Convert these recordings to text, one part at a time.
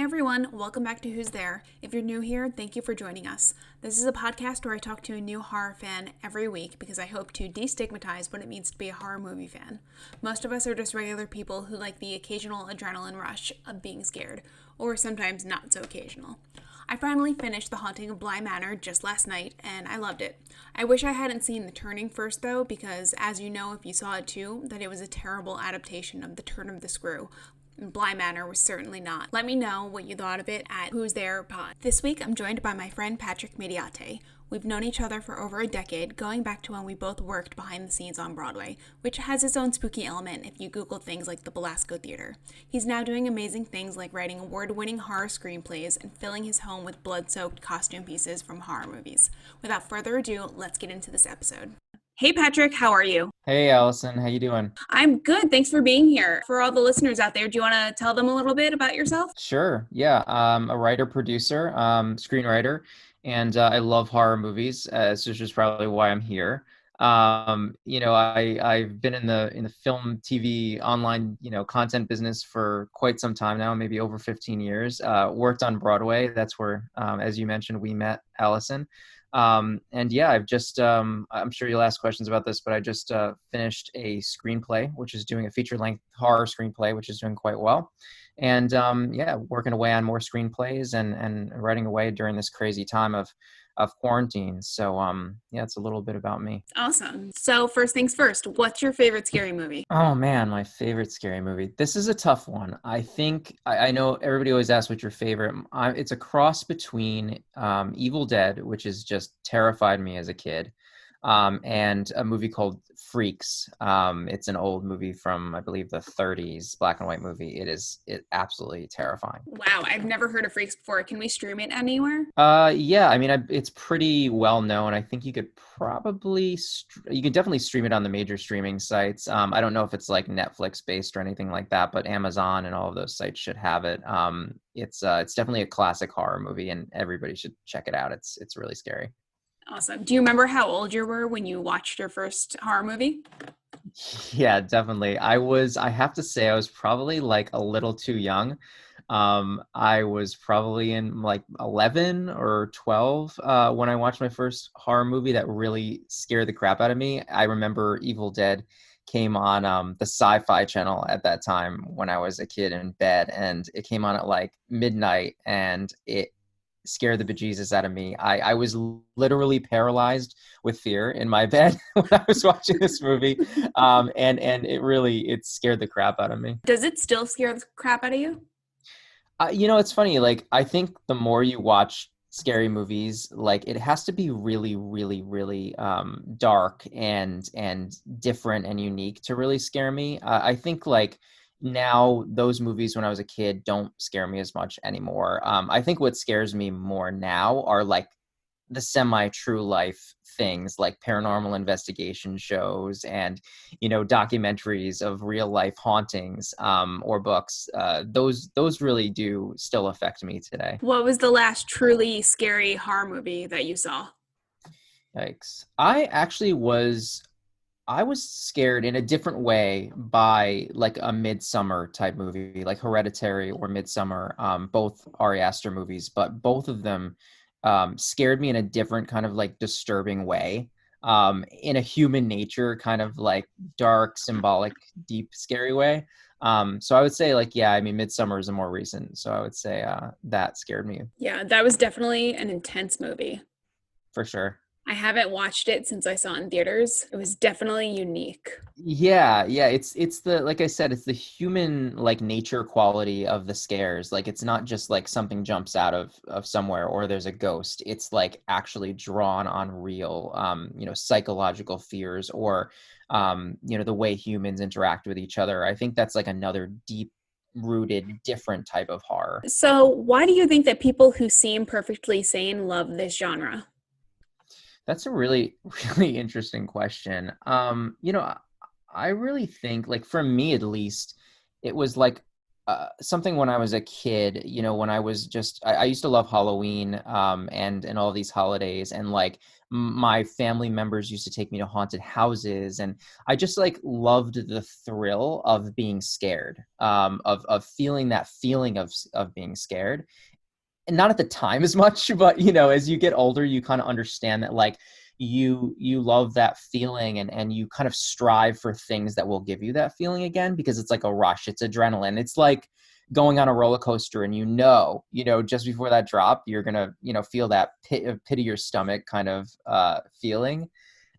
Hey everyone, welcome back to Who's There. If you're new here, thank you for joining us. This is a podcast where I talk to a new horror fan every week because I hope to destigmatize what it means to be a horror movie fan. Most of us are just regular people who like the occasional adrenaline rush of being scared, or sometimes not so occasional. I finally finished The Haunting of Bly Manor just last night, and I loved it. I wish I hadn't seen The Turning first, though, because, as you know if you saw it too, that it was a terrible adaptation of The Turn of the Screw. Bly Manor was certainly not. Let me know what you thought of it at Who's There Pod. This week, I'm joined by my friend Patrick Mediate. We've known each other for over a decade, going back to when we both worked behind the scenes on Broadway, which has its own spooky element if you Google things like the Belasco Theater. He's now doing amazing things like writing award-winning horror screenplays and filling his home with blood-soaked costume pieces from horror movies. Without further ado, let's get into this episode. Hey Patrick, how are you? Hey Allison, how you doing? I'm good. Thanks for being here. For all the listeners out there, do you want to tell them a little bit about yourself? Sure. Yeah, a writer, producer, screenwriter, and I love horror movies. So which is probably why I'm here. I've been in the film, TV, online, content business for quite some time now, maybe over 15 years. Worked on Broadway. That's where, as you mentioned, we met, Allison. And yeah, I'm sure you'll ask questions about this, but I just finished a screenplay, which is doing a feature-length horror screenplay, which is doing quite well. And yeah, working away on more screenplays and writing away during this crazy time of quarantine. So yeah, it's a little bit about me. Awesome. So first things first, what's your favorite scary movie? Oh man, my favorite scary movie. This is a tough one. I think I know everybody always asks what's your favorite. It's a cross between Evil Dead, which has just terrified me as a kid, and a movie called Freaks. It's an old movie from, I believe, the 30s, black and white movie. It's absolutely terrifying. Wow, I've never heard of Freaks before. Can we stream it anywhere? Yeah, I mean, it's pretty well known. I think you could you could definitely stream it on the major streaming sites. I don't know if it's like Netflix based or anything like that, but Amazon and all of those sites should have it. It's definitely a classic horror movie, and everybody should check it out. It's really scary. Awesome. Do you remember how old you were when you watched your first horror movie? Yeah, definitely. I have to say, I was probably like a little too young. I was probably in like 11 or 12 when I watched my first horror movie that really scared the crap out of me. I remember Evil Dead came on the Sci-Fi channel at that time when I was a kid in bed, and it came on at like midnight, and it scared the bejesus out of me. I was literally paralyzed with fear in my bed when I was watching this movie. And it scared the crap out of me. Does it still scare the crap out of you? It's funny. Like, I think the more you watch scary movies, like it has to be really, really, really dark and different and unique to really scare me. I think like now those movies when I was a kid don't scare me as much anymore. I think what scares me more now are like the semi-true life things like paranormal investigation shows and, documentaries of real life hauntings or books. Those really do still affect me today. What was the last truly scary horror movie that you saw? Yikes. I was scared in a different way by like a Midsummer type movie, like Hereditary or Midsummer, both Ari Aster movies, but both of them scared me in a different kind of like disturbing way, in a human nature kind of like dark, symbolic, deep, scary way. So I would say like, yeah, I mean, Midsummer is a more recent. So I would say that scared me Yeah, that was definitely an intense movie. for sure. I haven't watched it since I saw it in theaters. It was definitely unique. Yeah, it's the, like I said, it's the human like nature quality of the scares. Like it's not just like something jumps out of somewhere or there's a ghost. It's like actually drawn on real psychological fears or the way humans interact with each other. I think that's like another deep rooted different type of horror. So, why do you think that people who seem perfectly sane love this genre? That's a really, really interesting question. I really think, like, for me at least, it was like something when I was a kid, when I was I used to love Halloween and all these holidays. And like my family members used to take me to haunted houses, and I just like loved the thrill of being scared, of feeling that feeling of being scared. And not at the time as much, but as you get older, you kind of understand that like you love that feeling, and you kind of strive for things that will give you that feeling again, because it's like a rush, it's adrenaline. It's like going on a roller coaster, and just before that drop, you're gonna feel that pit of your stomach kind of feeling.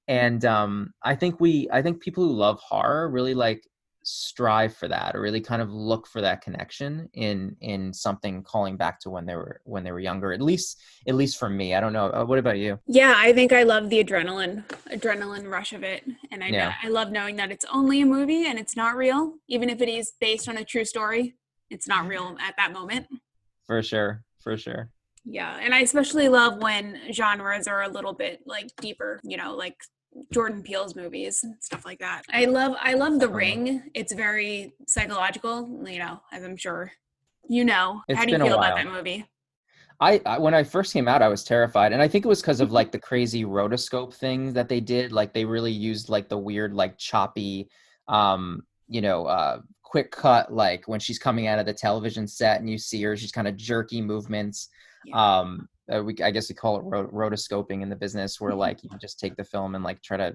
And I think people who love horror really like strive for that, or really kind of look for that connection in something calling back to when they were younger. At least for me. I don't know. What about you? Yeah, I think I love the adrenaline rush of it. And Yeah, I love knowing that it's only a movie and it's not real. Even if it is based on a true story, it's not real at that moment. for sure, for sure. Yeah, and I especially love when genres are a little bit like deeper, like Jordan Peele's movies and stuff like that. I love The Definitely. Ring. It's very psychological, as I'm sure How It's do you been a feel about that while. movie? I when I first came out, I was terrified, and I think it was because of like the crazy rotoscope thing that they did. Like they really used like the weird, like choppy, quick cut, like when she's coming out of the television set and you see her, she's kind of jerky movements. Yeah. I guess we call it rotoscoping in the business, where like you just take the film and like try to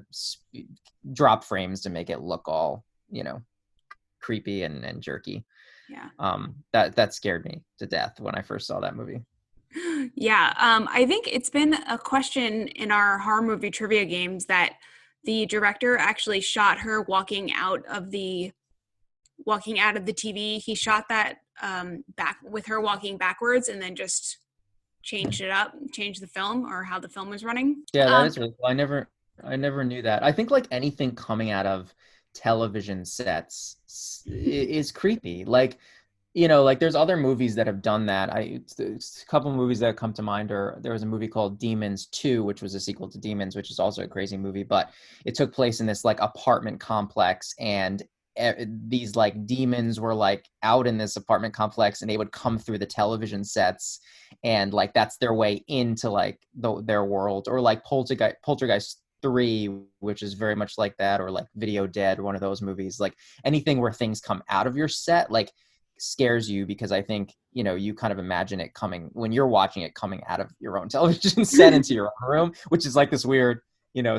drop frames to make it look all creepy and jerky. Yeah. That scared me to death when I first saw that movie. Yeah, I think it's been a question in our horror movie trivia games that the director actually shot her walking out of the TV. He shot that back with her walking backwards, and then just changed the film or how the film was running. Yeah, that is really cool. I never knew that. I think like anything coming out of television sets is creepy. Like, like there's other movies that have done that. It's a couple of movies that come to mind are there was a movie called Demons 2, which was a sequel to Demons, which is also a crazy movie, but it took place in this like apartment complex, and these like demons were like out in this apartment complex, and they would come through the television sets, and like that's their way into like their world. Or like Poltergeist 3, which is very much like that, or like Video Dead, one of those movies. Like anything where things come out of your set like scares you, because I think you kind of imagine it coming when you're watching it, coming out of your own television set into your own room, which is like this weird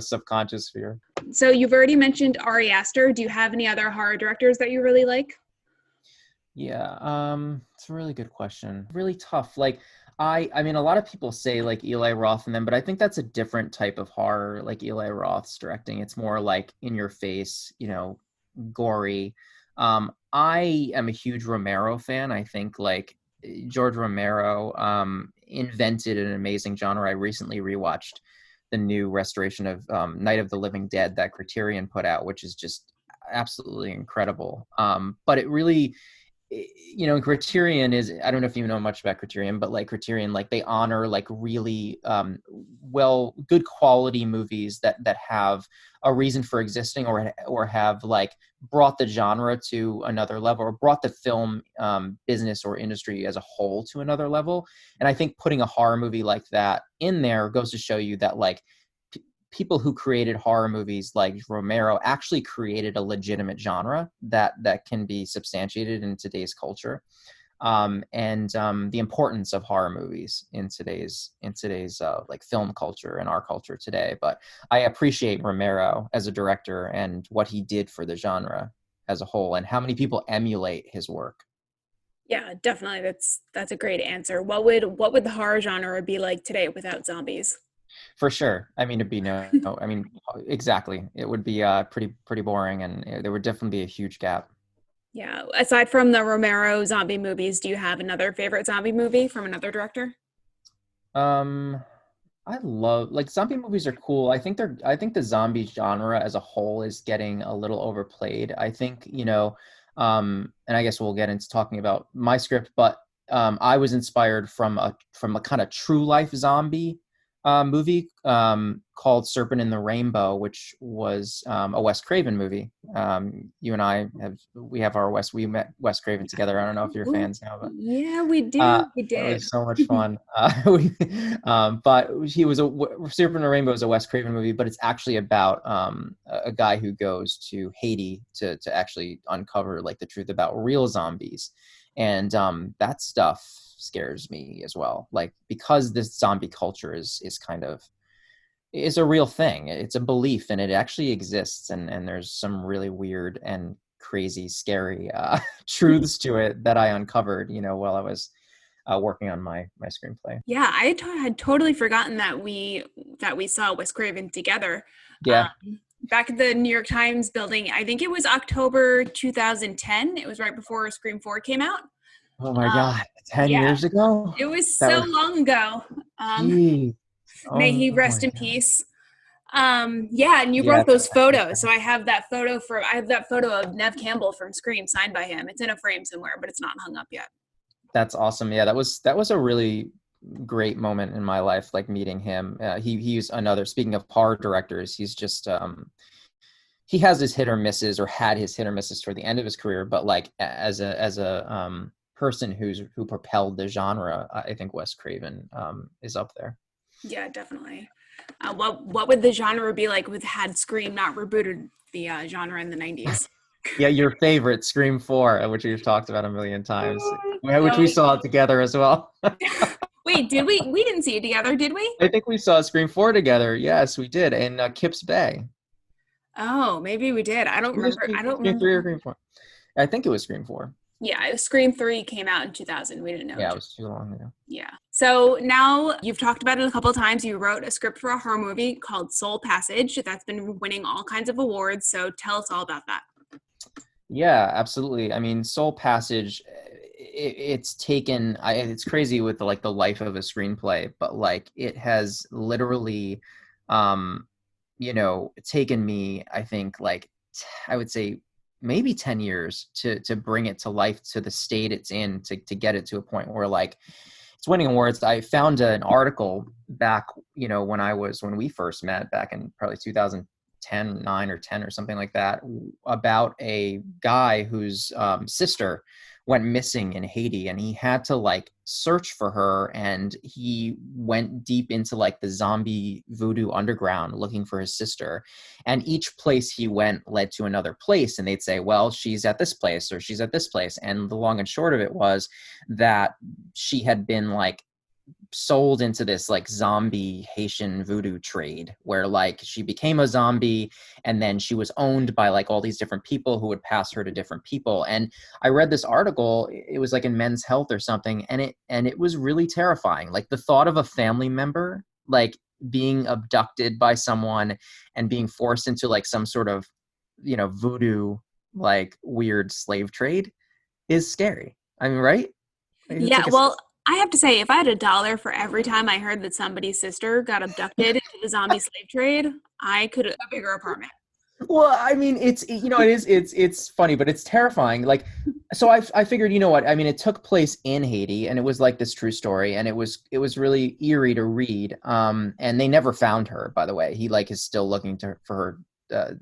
subconscious fear. So you've already mentioned Ari Aster. Do you have any other horror directors that you really like? Yeah, it's a really good question. Really tough. Like I mean a lot of people say like Eli Roth and them, but I think that's a different type of horror. Like Eli Roth's directing, it's more like in your face, gory. I am a huge Romero fan. I think like George Romero invented an amazing genre. I recently rewatched the new restoration of Night of the Living Dead that Criterion put out, which is just absolutely incredible. But it really, Criterion is, I don't know if you know much about Criterion, but like Criterion, like they honor like really good quality movies that have a reason for existing, or have like brought the genre to another level, or brought the film business or industry as a whole to another level. And I think putting a horror movie like that in there goes to show you that like people who created horror movies like Romero actually created a legitimate genre that can be substantiated in today's culture, and the importance of horror movies in today's like film culture and our culture today. But I appreciate Romero as a director and what he did for the genre as a whole, and how many people emulate his work. Yeah, definitely. That's a great answer. What would the horror genre be like today without zombies? For sure. I mean, it'd be no, I mean, exactly. It would be pretty boring, and there would definitely be a huge gap. Yeah. Aside from the Romero zombie movies, do you have another favorite zombie movie from another director? Um, I love like zombie movies are cool. I think the zombie genre as a whole is getting a little overplayed. I think, and I guess we'll get into talking about my script, but I was inspired from a kind of true life zombie movie called Serpent in the Rainbow, which was a Wes Craven movie. You and I we met Wes Craven together. I don't know if you're Ooh, fans now, but yeah, we do. We it did. was so much fun. But he was Serpent in the Rainbow is a Wes Craven movie, but it's actually about a guy who goes to Haiti to actually uncover like the truth about real zombies, and that stuff scares me as well. Like, because this zombie culture is a real thing. It's a belief, and it actually exists, and there's some really weird and crazy, scary truths to it that I uncovered, while I was working on my screenplay. Yeah, had totally forgotten that we saw Wes Craven together. Yeah. Back at the New York Times building. I think it was October 2010. It was right before Scream 4 came out. Oh my Um, God, 10 yeah, years ago? it was That so was, long ago. gee. May he Oh rest my in God. peace. Yeah, and you Yeah. brought those photos. So I have that photo of Nev Campbell from Scream signed by him. It's in a frame somewhere, but it's not hung up yet. That's awesome. Yeah, that was a really great moment in my life, like meeting him. He's another, speaking of horror directors, he's just he has his hit or misses, or had his hit or misses toward the end of his career, but like as a person who propelled the genre, I think Wes Craven is up there. Yeah, definitely. What would the genre be like with had Scream not rebooted the genre in the 90s? Yeah, your favorite, Scream 4, which we've talked about a million times, which we So saw together as well. wait, did we? We didn't see it together, did we? I think we saw Scream 4 together. Yes, we did, in Kips Bay. Oh, maybe we did. I don't Was it remember. I don't Scream 3 or remember. Scream 4? I think it was Scream 4. Yeah, Scream 3 came out in 2000. We didn't know Yeah, each it other. was too long ago. Yeah. So now you've talked about it a couple of times. You wrote a script for a horror movie called Soul Passage that's been winning all kinds of awards. So tell us all about that. Yeah, absolutely. I mean, Soul Passage, it's crazy with the life of a screenplay, but like it has literally, um, taken me, I think, like I would say maybe 10 years to bring it to life, to the state it's in, to get it to a point where like it's winning awards. I found an article back, when we first met back in probably 2010, 9 or 10 or something like that, about a guy whose sister went missing in Haiti, and he had to like search for her, and he went deep into like the zombie voodoo underground looking for his sister, and each place he went led to another place, and they'd say, well, she's at this place or she's at this place, and the long and short of it was that she had been like sold into this like zombie Haitian voodoo trade, where like she became a zombie, and then she was owned by like all these different people who would pass her to different people. And I read this article, it was like in Men's Health or something, and it was really terrifying. Like the thought of a family member like being abducted by someone and being forced into like some sort of voodoo like weird slave trade is scary. I mean, right? Like, it's Yeah, like a well, I have to say, if I had $1 for every time I heard that somebody's sister got abducted into the zombie slave trade, I could a bigger apartment. Well, I mean, it's funny, but it's terrifying. Like, so I figured, you know what? I mean, it took place in Haiti, and it was like this true story, and it was really eerie to read. And they never found her, by the way. He like is still looking for her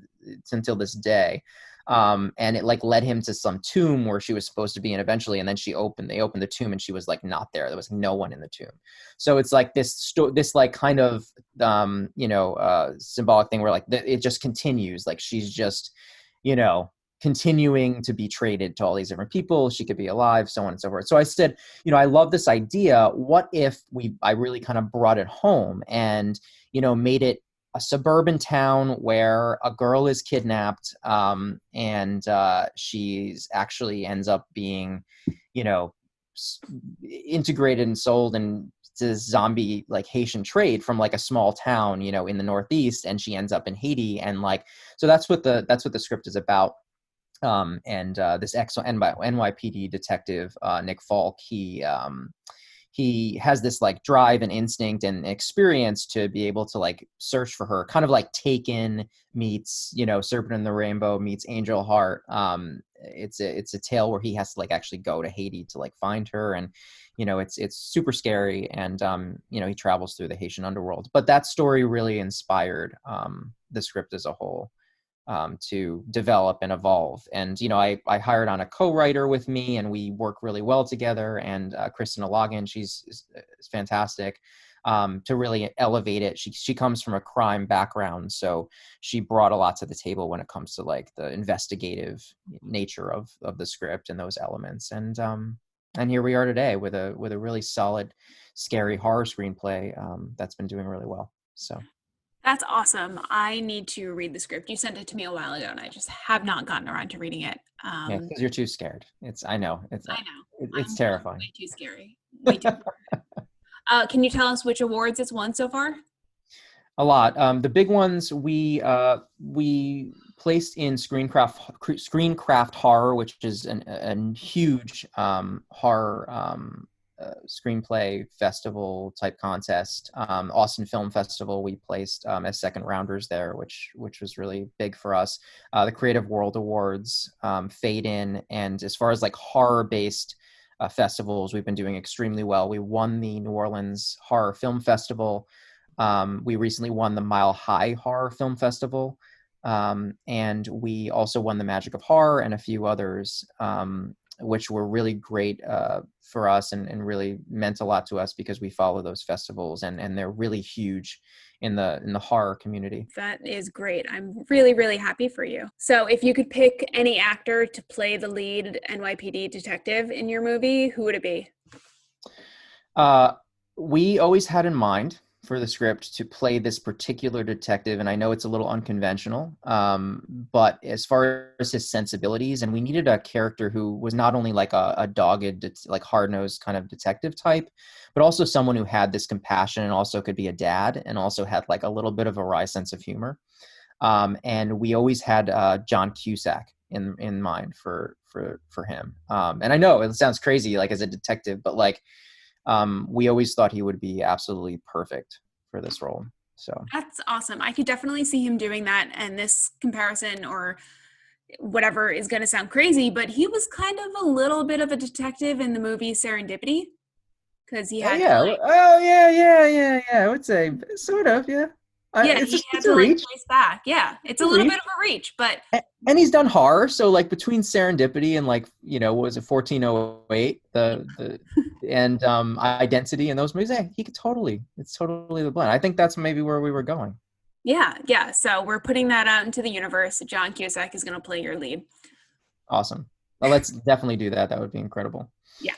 until this day. And it like led him to some tomb where she was supposed to be in eventually, and then they opened the tomb, and she was like not there. There was no one in the tomb. So it's like this like kind of symbolic thing where like it just continues. Like she's just continuing to be traded to all these different people. She could be alive, so on and so forth. So I said, I love this idea. What if I really kind of brought it home and made it a suburban town where a girl is kidnapped, and she's actually ends up being, integrated and sold into this zombie like Haitian trade from like a small town, in the Northeast, and she ends up in Haiti, and like so that's what the script is about. And this NYPD detective, Nick Falk, he has this like drive and instinct and experience to be able to like search for her, kind of like Taken meets, you know, Serpent in the Rainbow meets Angel Heart. It's a tale where he has to like actually go to Haiti to like find her, and you know, it's super scary, and you know, he travels through the Haitian underworld. But that story really inspired the script as a whole, to develop and evolve. And, you know, I hired on a co-writer with me, and we work really well together. And Kristina Logan, she's fantastic, to really elevate it. She comes from a crime background, so she brought a lot to the table when it comes to like the investigative nature of the script and those elements. And here we are today with a really solid, scary horror screenplay that's been doing really well. So. That's awesome. I need to read the script. You sent it to me a while ago, and I just have not gotten around to reading it. Yeah, because you're too scared. I know. I know. It's I'm terrifying. way too scary. Way too. Can you tell us which awards it's won so far? A lot. The big ones we placed in Screencraft Horror, which is a huge horror screenplay festival type contest. Austin Film Festival, we placed as second rounders there, which was really big for us. The Creative World Awards, Fade In, and as far as like horror based festivals, we've been doing extremely well. We won the New Orleans Horror Film Festival. We recently won the Mile High Horror Film Festival. And we also won the Magic of Horror and a few others, which were really great for us, and really meant a lot to us because we follow those festivals, and they're really huge in the horror community. That is great. I'm really, really happy for you. So if you could pick any actor to play the lead NYPD detective in your movie, who would it be? We always had in mind for the script to play this particular detective, and I know it's a little unconventional, but as far as his sensibilities, and we needed a character who was not only like a dogged, like hard-nosed kind of detective type, but also someone who had this compassion and also could be a dad and also had like a little bit of a wry sense of humor. And we always had John Cusack in mind for him. And I know it sounds crazy, like as a detective, but like, we always thought he would be absolutely perfect for this role. So That's awesome. I could definitely see him doing that. And this comparison or whatever is going to sound crazy, but he was kind of a little bit of a detective in the movie Serendipity, because he had yeah, to like, oh yeah. I would say sort of, yeah. yeah, It's he just had it's a to like reach. trace back. Yeah, it's a It's a little reach. bit of a reach, but And he's done horror, so like between Serendipity and like, you know, what was it, 1408, the and Identity and those movies, yeah, it's totally the blend. I think that's maybe where we were going. yeah. So we're putting that out into the universe. John Cusack is going to play your lead. Awesome. Well, let's definitely do that. That would be incredible. Yeah.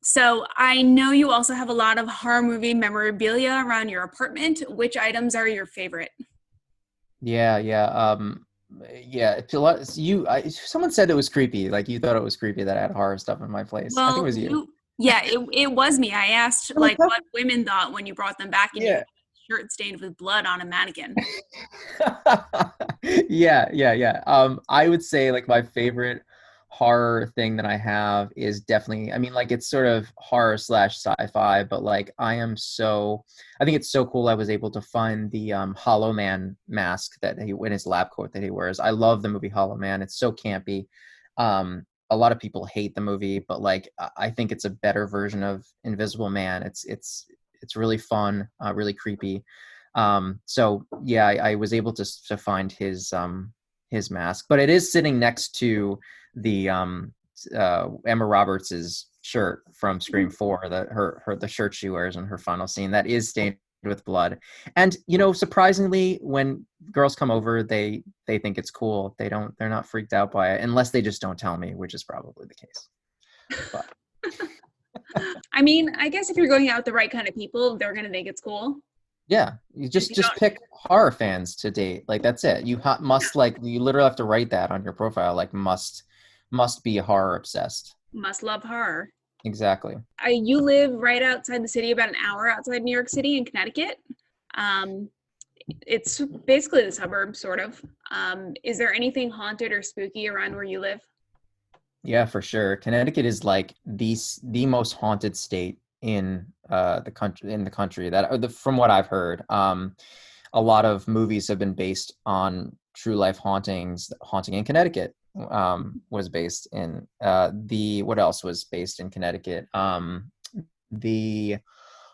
So I know you also have a lot of horror movie memorabilia around your apartment. Which items are your favorite? Yeah. Yeah. Someone said it was creepy. Like you thought it was creepy that I had horror stuff in my place. I think it Well, was you. yeah, it was me. I asked Like, like what women thought when you brought them back and you had yeah. a shirt stained with blood on a mannequin. Yeah. I would say like my favorite horror thing that I have is definitely, I mean, like it's sort of horror slash sci-fi, but like I think it's so cool I was able to find the Hollow Man mask that he in his lab coat that he wears. I love the movie Hollow Man. It's so campy. A lot of people hate the movie, but like I think it's a better version of Invisible Man. It's really fun, really creepy. So yeah, I was able to find his mask, but it is sitting next to the Emma Roberts's shirt from Scream 4, the shirt she wears in her final scene that is stained with blood. And you know, surprisingly, when girls come over, they think it's cool. They're not freaked out by it unless they just don't tell me, which is probably the case. But I mean, I guess if you're going out with the right kind of people, they're gonna think it's cool. yeah, you If you just don't, pick horror fans to date. Like that's it. Must like you literally have to write that on your profile. Like must be horror obsessed. must love horror. Exactly. You live right outside the city, about an hour outside New York City in Connecticut. Um, it's basically the suburbs, sort of. Is there anything haunted or spooky around where you live? Yeah, for sure. Connecticut is like the most haunted state in the country from what I've heard. A lot of movies have been based on true life hauntings. Haunting in Connecticut was based in the what else was based in Connecticut? The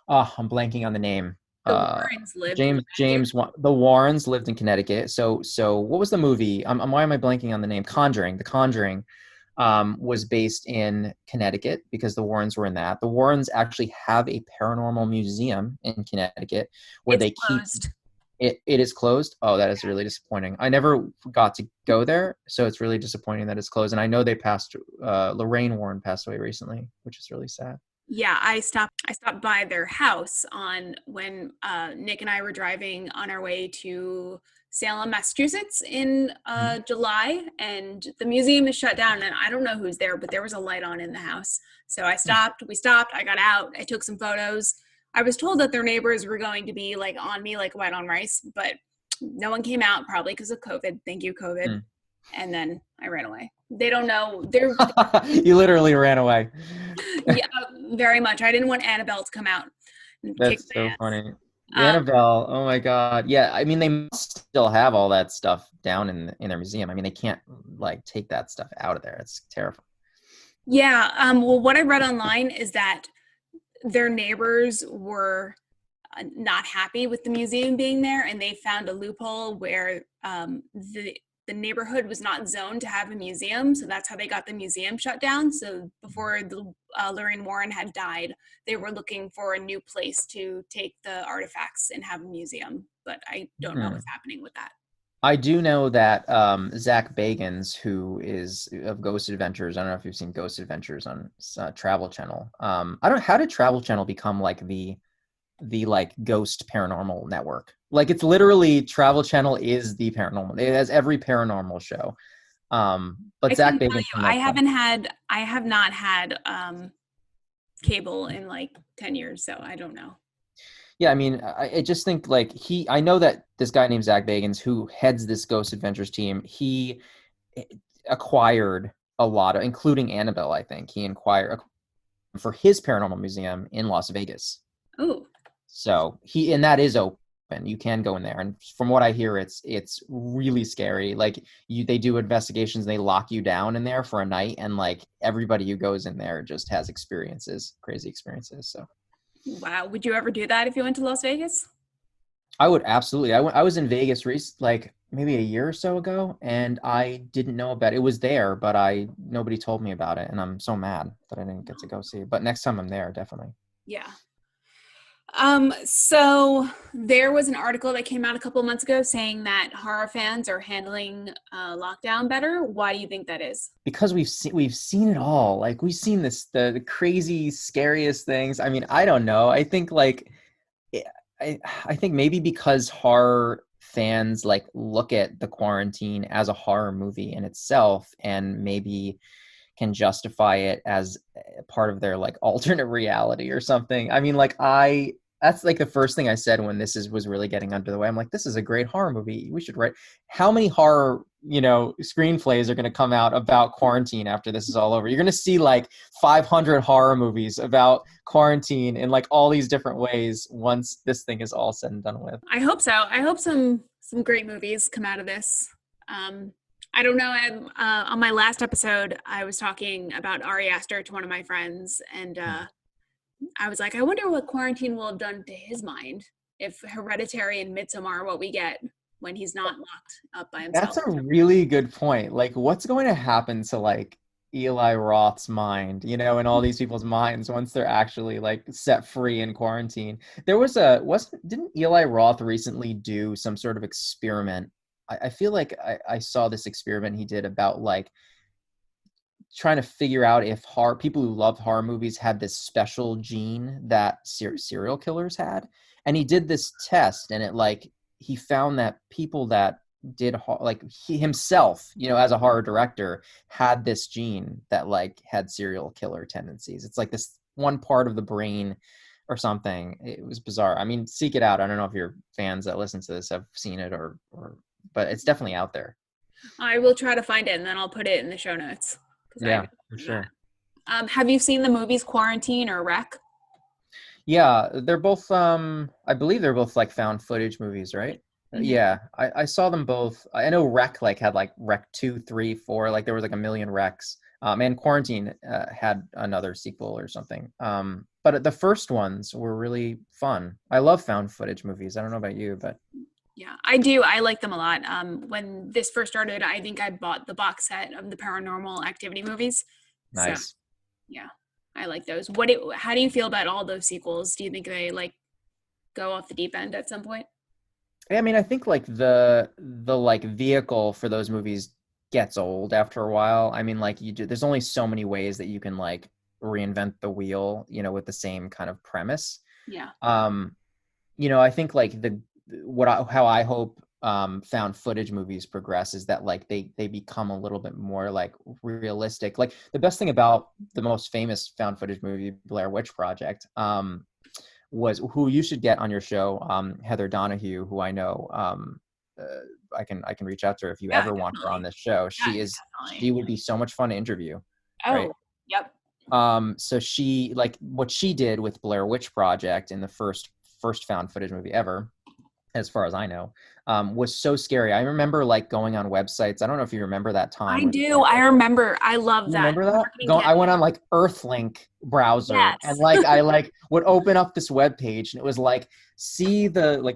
I'm blanking on the name. The Uh, Warrens lived in James the Warrens lived in Connecticut. So what was the movie? Why am I blanking on the name? Conjuring. The Conjuring was based in Connecticut because the Warrens were in that. The Warrens actually have a paranormal museum in Connecticut where It's they keep closed. it is closed. Oh, that is really disappointing. I never got to go there, so it's really disappointing that it's closed. And I know they passed. Lorraine Warren passed away recently, which is really sad. Yeah, I stopped by their house on when Nick and I were driving on our way to Salem, Massachusetts in Mhm. July, and the museum is shut down, and I don't know who's there, but there was a light on in the house. So we stopped, I got out, I took some photos. I was told that their neighbors were going to be like on me like white on rice, but no one came out, probably because of COVID. Thank you, COVID. Mm. And then I ran away. They don't know. They're You literally ran away. yeah, very much. I didn't want Annabelle to come out and kick That's so my funny. ass. Annabelle, oh my God. Yeah, I mean they must still have all that stuff down in their museum. I mean they can't like take that stuff out of there. It's terrifying. Yeah. Well, what I read online is that their neighbors were not happy with the museum being there, and they found a loophole where the neighborhood was not zoned to have a museum, so that's how they got the museum shut down. So before Lorraine Warren had died, they were looking for a new place to take the artifacts and have a museum, but I don't know Hmm. what's happening with that. I do know that Zach Bagans, who is of Ghost Adventures, I don't know if you've seen Ghost Adventures on Travel Channel. I don't. How did Travel Channel become like the like ghost paranormal network? Like it's literally Travel Channel is the paranormal. It has every paranormal show. But I Zach couldn't tell Bagans you. from like the I have not had cable in like 10 years, so I don't know. Yeah, I mean, I just think like I know that this guy named Zach Bagans, who heads this Ghost Adventures team, he acquired a lot of, including Annabelle, I think. He acquired for his paranormal museum in Las Vegas. Oh, So and that is open. You can go in there. And from what I hear, it's really scary. Like they do investigations, they lock you down in there for a night, and like everybody who goes in there just has crazy experiences. So wow. Would you ever do that if you went to Las Vegas? I would absolutely. I was in Vegas like maybe a year or so ago, and I didn't know about it. It was there, but nobody told me about it, and I'm so mad that I didn't get to go see it. But next time I'm there, definitely. Yeah. So there was an article that came out a couple of months ago saying that horror fans are handling lockdown better. Why do you think that is? Because we've seen it all. Like we've seen the crazy, scariest things. I mean, I don't know. I think like eh, I think maybe because horror fans like look at the quarantine as a horror movie in itself and maybe can justify it as part of their like alternate reality or something. I mean, like that's like the first thing I said when was really getting under the way. I'm like, this is a great horror movie. We should write. How many horror, screenplays are going to come out about quarantine after this is all over? You're going to see like 500 horror movies about quarantine in like all these different ways once this thing is all said and done with. I hope so. I hope some great movies come out of this. I don't know. On my last episode, I was talking about Ari Aster to one of my friends, and I was like, I wonder what quarantine will have done to his mind if Hereditary and Midsommar are what we get when he's not locked up by That's himself. a really good point. Like, what's going to happen to like Eli Roth's mind, and all these people's minds once they're actually like set free in quarantine? There was didn't Eli Roth recently do some sort of experiment? I feel like I saw this experiment he did about like trying to figure out if people who love horror movies had this special gene that serial killers had. And he did this test, and he found that people that did like he himself, as a horror director, had this gene that like had serial killer tendencies. It's like this one part of the brain or something. It was bizarre. I mean, seek it out. I don't know if your fans that listen to this have seen it but it's definitely out there. I will try to find it, and then I'll put it in the show notes because I Yeah, haven't for seen that. sure. Have you seen the movies Quarantine or Wreck? Yeah, they're both I believe they're both like found footage movies, right? Mhm. Yeah, I saw them both. I know Wreck like had like Wreck 2, 3, 4, like there was like a million Wrecks. And Quarantine had another sequel or something. But the first ones were really fun. I love found footage movies. I don't know about you, but Yeah, I do. I like them a lot. When this first started, I think I bought the box set of the Paranormal Activity movies. So nice. yeah, I like those. How do you feel about all those sequels? Do you think they like go off the deep end at some point? I mean, I think like the like vehicle for those movies gets old after a while. I mean, like there's only so many ways that you can like reinvent the wheel, with the same kind of premise. Yeah. Um, I think like how I hope found footage movies progress is that like they become a little bit more like realistic. Like the best thing about the most famous found footage movie, Blair Witch Project, was who you should get on your show, Heather Donahue, who I know. I can reach out to her if you Yeah, ever want her on definitely. this show. Yeah, She definitely. would be so much fun to interview, right? Oh, yep. So she like what she did with Blair Witch Project in the first found footage movie ever, as far as I know, was so scary. I remember like going on websites. I don't know if you remember that time I where do. I remember. I love you that remember that? marketing I went campaign. on like Earthlink browser and Yes. like I like would open up this web page and it was like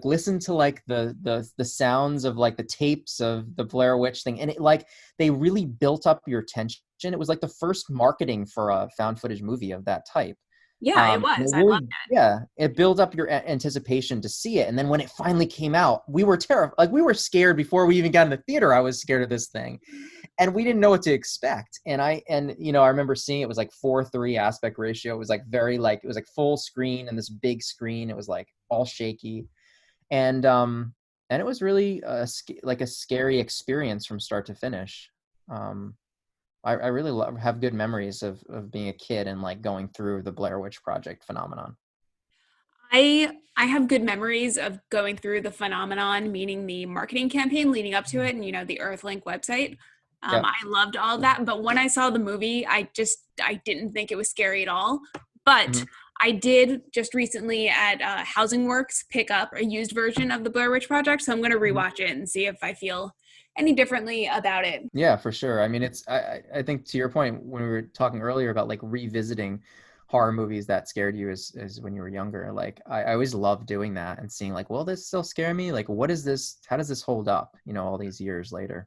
listen to like the sounds of like the tapes of the Blair Witch thing, and it like they really built up your attention. It was like the first marketing for a found footage movie of that type. Yeah, it And was. it I loved really, yeah, it built up your anticipation to see it. And then when it finally came out, we were terrified. Like we were scared before we even got in the theater. I was scared of this thing, and we didn't know what to expect. I remember seeing it was like 4:3 aspect ratio. It was like it was like full screen and this big screen. It was like all shaky, and it was really like a scary experience from start to finish. Um, I really have good memories of being a kid and like going through the Blair Witch Project phenomenon. I have good memories of going through the phenomenon, meaning the marketing campaign leading up to it, and the Earthlink website. Yeah. I loved all of that, but when I saw the movie, I didn't think it was scary at all. But Mhm. I did just recently at Housing Works pick up a used version of the Blair Witch Project, so I'm going to Mhm. rewatch it and see if I feel any differently about it. Yeah, for sure. I mean, I think to your point when we were talking earlier about like revisiting horror movies that scared you as when you were younger, like I always love doing that and seeing like, will this still scare me? Like, what is this? How does this hold up? All these years later.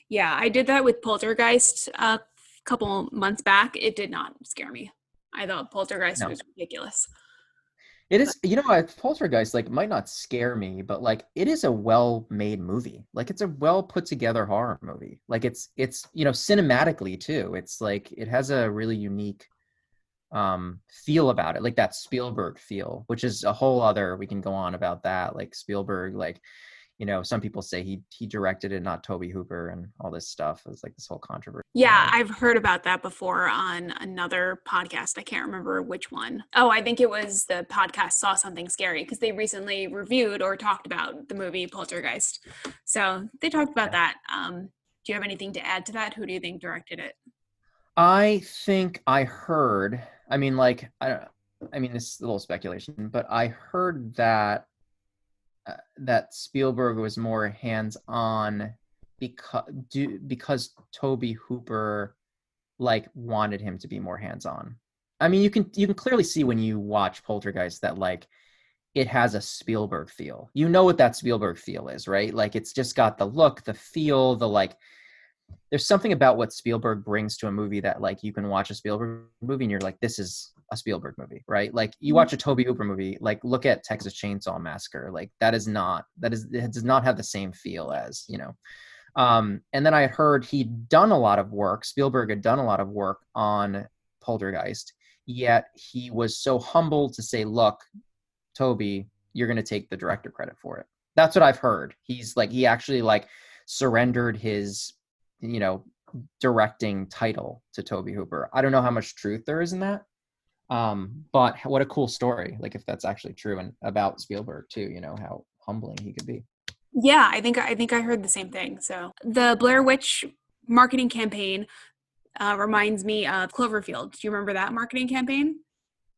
Yeah, I did that with Poltergeist a couple months back. It did not scare me. I thought Poltergeist No. was ridiculous. It But is, Poltergeist like might not scare me, but like it is a well-made movie. Like it's a well put together horror movie. Like it's cinematically too. It's like it has a really unique feel about it, like that Spielberg feel, which is a whole other, we can go on about that. Like Spielberg, like some people say he directed it, not Toby Hooper, and all this stuff. It's like this whole controversy yeah, around. I've heard about that before on another podcast. I can't remember which one. Oh, I think it was the podcast Saw Something Scary because they recently reviewed or talked about the movie Poltergeist. So they talked about Yeah. that. Do you have anything to add to that? Who do you think directed it? I think I heard, I mean, like, I don't, I mean, this is a little speculation, but I heard that Spielberg was more hands-on because Toby Hooper like wanted him to be more hands-on. I mean, you can clearly see when you watch Poltergeist that like it has a Spielberg feel. You know what that Spielberg feel is, right? Like it's just got the look, the feel, the like there's something about what Spielberg brings to a movie that like you can watch a Spielberg movie and you're like, this is a Spielberg movie, right? Like you watch a Toby Hooper movie, like look at Texas Chainsaw Massacre. Like it does not have the same feel as. And then I had heard he'd done a lot of work. Spielberg had done a lot of work on Poltergeist, yet he was so humble to say, look, Toby, you're going to take the director credit for it. That's what I've heard. He actually like surrendered his, you know, directing title to Toby Hooper. I don't know how much truth there is in that. But what a cool story. Like if that's actually true and about Spielberg too, how humbling he could be. Yeah, I think I heard the same thing. So the Blair Witch marketing campaign reminds me of Cloverfield. Do you remember that marketing campaign?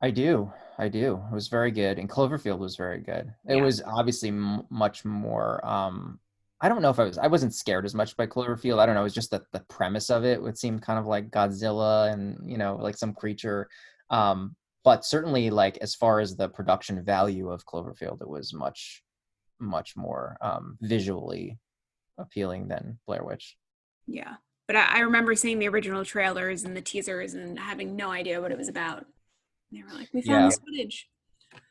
I do. I do. It was very good, and Cloverfield was very good. It Yeah. was obviously much more. I don't know if I wasn't scared as much by Cloverfield. I don't know. It was just that the premise of it would seem kind of like Godzilla and like some creature. But certainly, like as far as the production value of Cloverfield, it was much more visually appealing than Blair Witch. Yeah. But I remember seeing the original trailers and the teasers and having no idea what it was about. They were like, we found Yeah, this footage.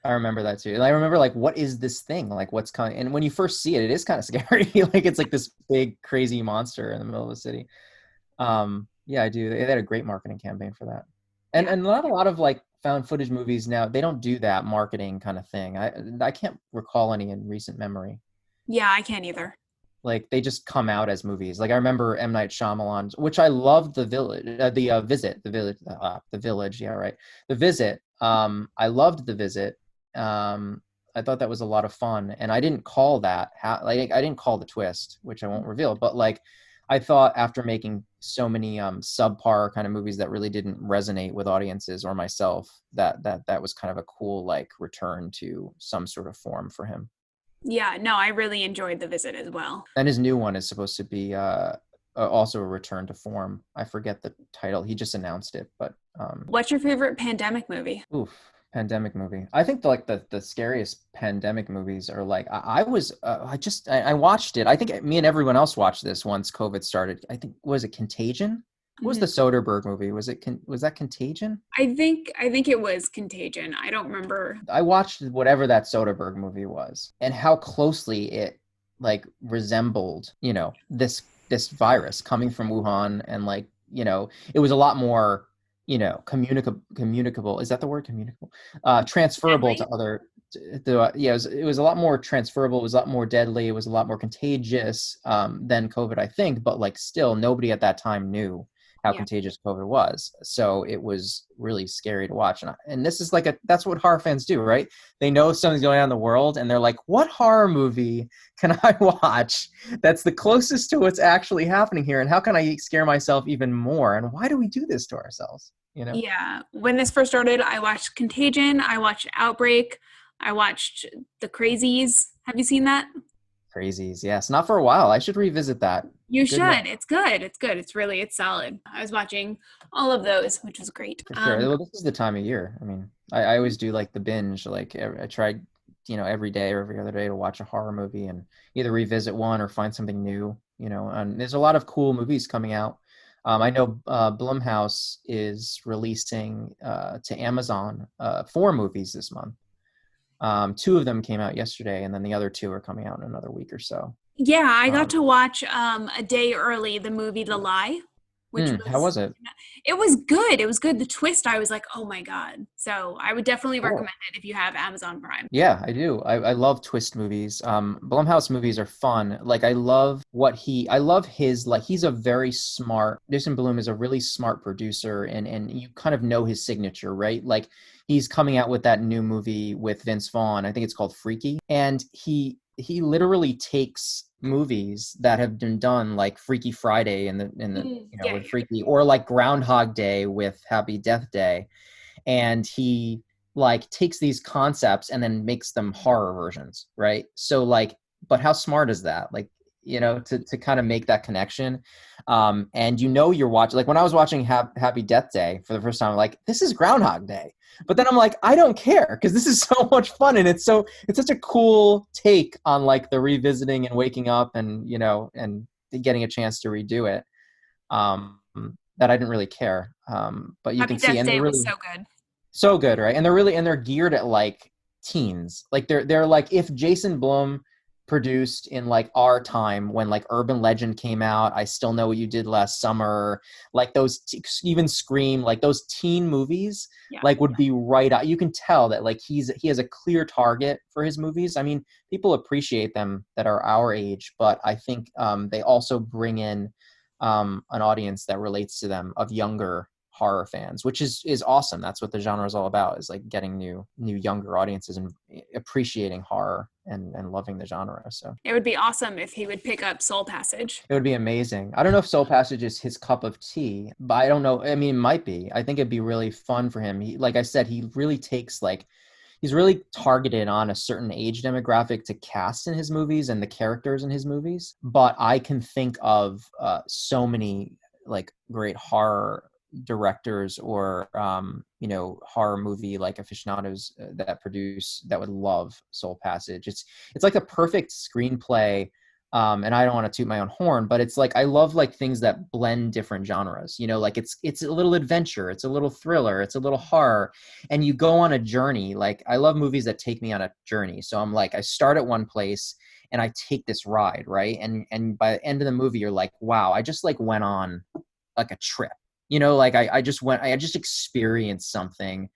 I remember that too. And I remember like, what is this thing? Like what's coming? And when you first see it, it is kind of scary. Like it's like this big crazy monster in the middle of the city. Yeah, I do. They had a great marketing campaign for that. And Yeah. not a lot of like found footage movies now, they don't do that marketing kind of thing. I can't recall any in recent memory. Yeah, I can't either. Like they just come out as movies. Like I remember M. Night Shyamalan's, which I loved, The Village, the Village. Yeah, right. The Visit. I loved The Visit. I thought that was a lot of fun, and I didn't call that like I didn't call the twist, which I won't reveal. But like I thought after making so many subpar kind of movies that really didn't resonate with audiences or myself, that was kind of a cool like return to some sort of form for him. Yeah, no, I really enjoyed the visit as well. And his new one is supposed to be also a return to form. I forget the title. He just announced it, but What's your favorite pandemic movie? oof, pandemic movie. I think the scariest pandemic movies are like I watched it. I think me and everyone else watched this once COVID started. I think was it Contagion? What was Mhm. the Soderbergh movie? Was that Contagion? I think it was Contagion. I don't remember. I watched whatever that Soderbergh movie was and how closely it like resembled, this virus coming from Wuhan and like, it was a lot more, communicable. Is that the word communicable? Transferable to Deadly? other yeah, it was a lot more transferable, it was a lot more deadly, it was a lot more contagious than COVID, I think, but like still nobody at that time knew how Yeah. contagious COVID was. So it was really scary to watch. And this is like that's what horror fans do, right? They know something's going on in the world and they're like, what horror movie can I watch that's the closest to what's actually happening here? And how can I scare myself even more? And why do we do this to ourselves? Yeah. When this first started, I watched Contagion, I watched Outbreak, I watched The Crazies. Have you seen that? Crazies. Yes. Not for a while. I should revisit that. You Good note. should. It's good. It's good. It's solid. I was watching all of those, which was great. For sure. Well, this is the time of year. I mean, I always do like the binge. Like I tried, every day or every other day to watch a horror movie and either revisit one or find something new. And there's a lot of cool movies coming out. I know Blumhouse is releasing to Amazon 4 movies this month. Two of them came out yesterday, and then the other two are coming out in another week or so. Yeah, I got Um, to watch a day early the movie The Lie, which how was was it? it was good. It was good. The twist, I was like, oh my God. So I would definitely Cool. recommend it if you have Amazon Prime. Yeah, I do. I love twist movies. Blumhouse movies are fun. Like I love his, like, he's a very smart, Jason Blum is a really smart producer and you kind of know his signature, right? Like he's coming out with that new movie with Vince Vaughn. I think it's called Freaky. And he literally takes movies that have been done like Freaky Friday in the Yeah, with Freaky, or like Groundhog Day with Happy Death Day, and he like takes these concepts and then makes them horror versions, right? So like, but how smart is that? Like, to kind of make that connection. And you're watching, like when I was watching Happy Death Day for the first time, I'm like, this is Groundhog Day. But then I'm like, I don't care because this is so much fun and it's such a cool take on like the revisiting and waking up and and getting a chance to redo it. Um, that I didn't really care. But you Happy can see, Death and they're Day was really so good. so good, right? And they're geared at like teens. Like they're like if Jason Blum produced in like our time when like Urban Legend came out, I Still Know What You Did Last Summer, like those even Scream, like those teen movies, Yeah. like would be right out. You can tell that like he has a clear target for his movies. I mean, people appreciate them that are our age, but I think they also bring in an audience that relates to them of younger horror fans, which is awesome. That's what the genre is all about, is like getting new younger audiences and appreciating horror and loving the genre. So It would be awesome if he would pick up Soul Passage. it would be amazing. I don't know if Soul Passage is his cup of tea, but I don't know. I mean, it might be. I think it'd be really fun for him. He, like I said, he really takes like, he's really targeted on a certain age demographic to cast in his movies and the characters in his movies. But I can think of so many like great horror directors or horror movie like aficionados that would love Soul Passage. It's like a perfect screenplay. And I don't want to toot my own horn, but it's like I love like things that blend different genres. Like it's a little adventure, it's a little thriller, it's a little horror, and you go on a journey. Like I love movies that take me on a journey. So I'm like, I start at one place and I take this ride, right? And by the end of the movie, you're like, wow, I just like went on like a trip. Like I just experienced something.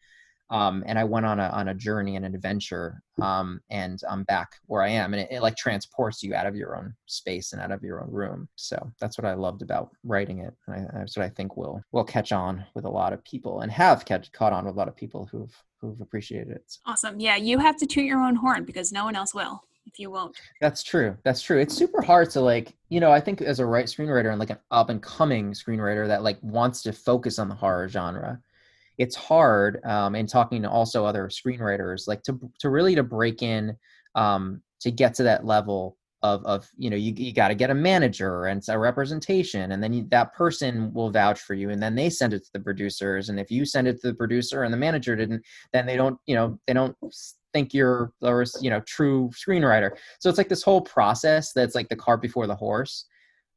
And I went on a journey and an adventure, and I'm back where I am, and it like transports you out of your own space and out of your own room. So that's what I loved about writing it, and that's what I think will catch on with a lot of people, and have caught on with a lot of people who've appreciated it. Awesome. Yeah, you have to toot your own horn because no one else will if you won't. That's true. It's super hard to like, I think as a screenwriter and like an up and coming screenwriter that like wants to focus on the horror genre, it's hard, and talking to also other screenwriters, like to really to break in, to get to that level of you got to get a manager and a representation, and then that person will vouch for you, and then they send it to the producers, and if you send it to the producer and the manager didn't, then they don't think you're true screenwriter. So it's like this whole process that's like the cart before the horse.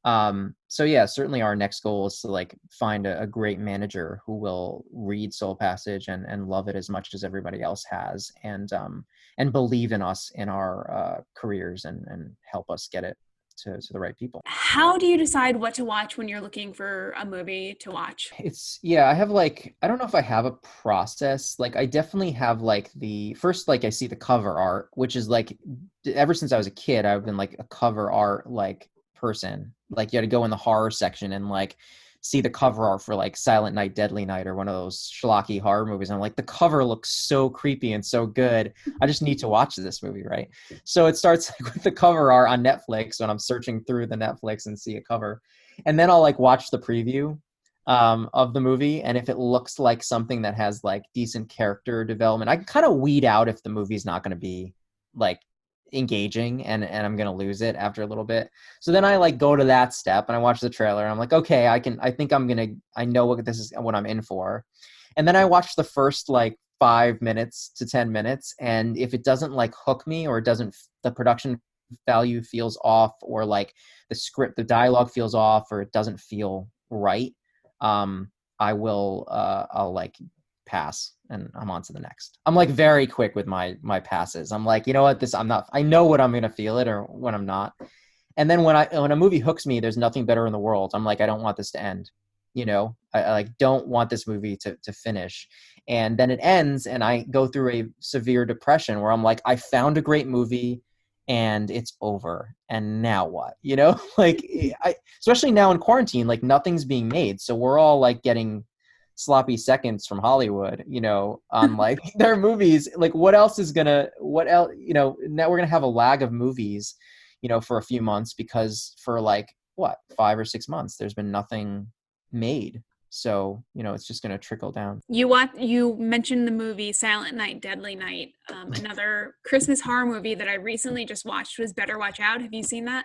So yeah, certainly our next goal is to like find a great manager who will read Soul Passage and love it as much as everybody else has, and believe in us in our careers and help us get it to the right people. How do you decide what to watch when you're looking for a movie to watch? I have like, I don't know if I have a process. Like I definitely have like the first, like I see the cover art, which is like, ever since I was a kid, I've been like a cover art like person. Like you had to go in the horror section and like see the cover art for like Silent Night, Deadly Night, or one of those schlocky horror movies. And I'm like, the cover looks so creepy and so good. I just need to watch this movie, right? So it starts with the cover art on Netflix when I'm searching through the Netflix and see a cover. And then I'll like watch the preview of the movie. And if it looks like something that has like decent character development, I can kind of weed out if the movie's not going to be like engaging and I'm gonna lose it after a little bit. So then I like go to that step and I watch the trailer and I'm like, okay, I know what I'm in for. And then I watch the first like 5 minutes to 10 minutes, and if it doesn't like hook me, or the production value feels off, or like the dialogue feels off, or it doesn't feel right, I'll like pass and I'm on to the next. I'm like very quick with my passes. I'm like, you know what, I know what I'm going to feel it or when I'm not. And then when a movie hooks me, there's nothing better in the world. I'm like, I don't want this to end. I like don't want this movie to finish. And then it ends and I go through a severe depression where I'm like, I found a great movie and it's over. And now what? Like especially now in quarantine, like nothing's being made. So we're all like getting sloppy seconds from Hollywood, on like their movies. Like what else? Now we're going to have a lag of movies, for a few months, because for like 5 or 6 months, there's been nothing made. So, it's just going to trickle down. You mentioned the movie Silent Night, Deadly Night. Another Christmas horror movie that I recently just watched was Better Watch Out. Have you seen that?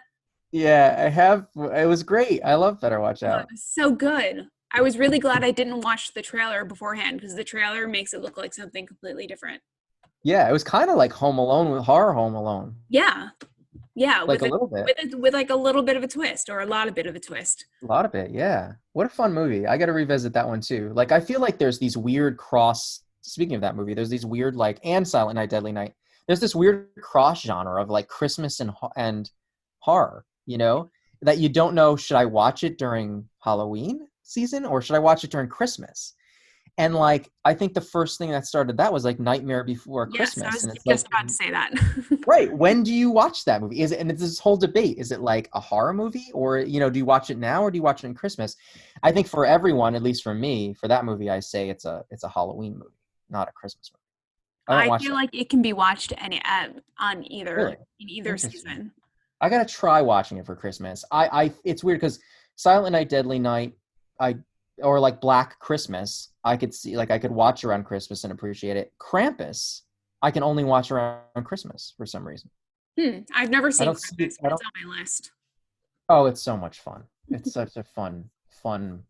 Yeah, I have. It was great. I love Better Watch Out. It was so good. I was really glad I didn't watch the trailer beforehand, because the trailer makes it look like something completely different. Yeah, it was kind of like Home Alone, with horror Home Alone. Yeah. Yeah. Like a little bit. With like a little bit of a twist, or a lot of bit of a twist. A lot of it, yeah. What a fun movie. I got to revisit that one too. Like I feel like there's these weird speaking of that movie, there's these weird like, and Silent Night, Deadly Night, there's this weird cross genre of like Christmas and horror, that you don't know, should I watch it during Halloween season or should I watch it during Christmas? And like, I think the first thing that started that was like Nightmare Before Yes, I Christmas. was And it's like, just about to say that. right, when do you watch that movie? Is it, and it's this whole debate. Is it like a horror movie, or, do you watch it now or do you watch it in Christmas? I think for everyone, at least for me, for that movie, I say it's a Halloween movie, not a Christmas movie. I don't I watch feel that. like it can be watched on either Really? in either Interesting. season. I gotta try watching it for Christmas. It's weird because Silent Night, Deadly Night, I or like Black Christmas, I could see, like, I could watch around Christmas and appreciate it. Krampus, I can only watch around Christmas for some reason. I've never I seen don't see it. Krampus, I but it's don't. on my list. Oh, it's so much fun. It's such a fun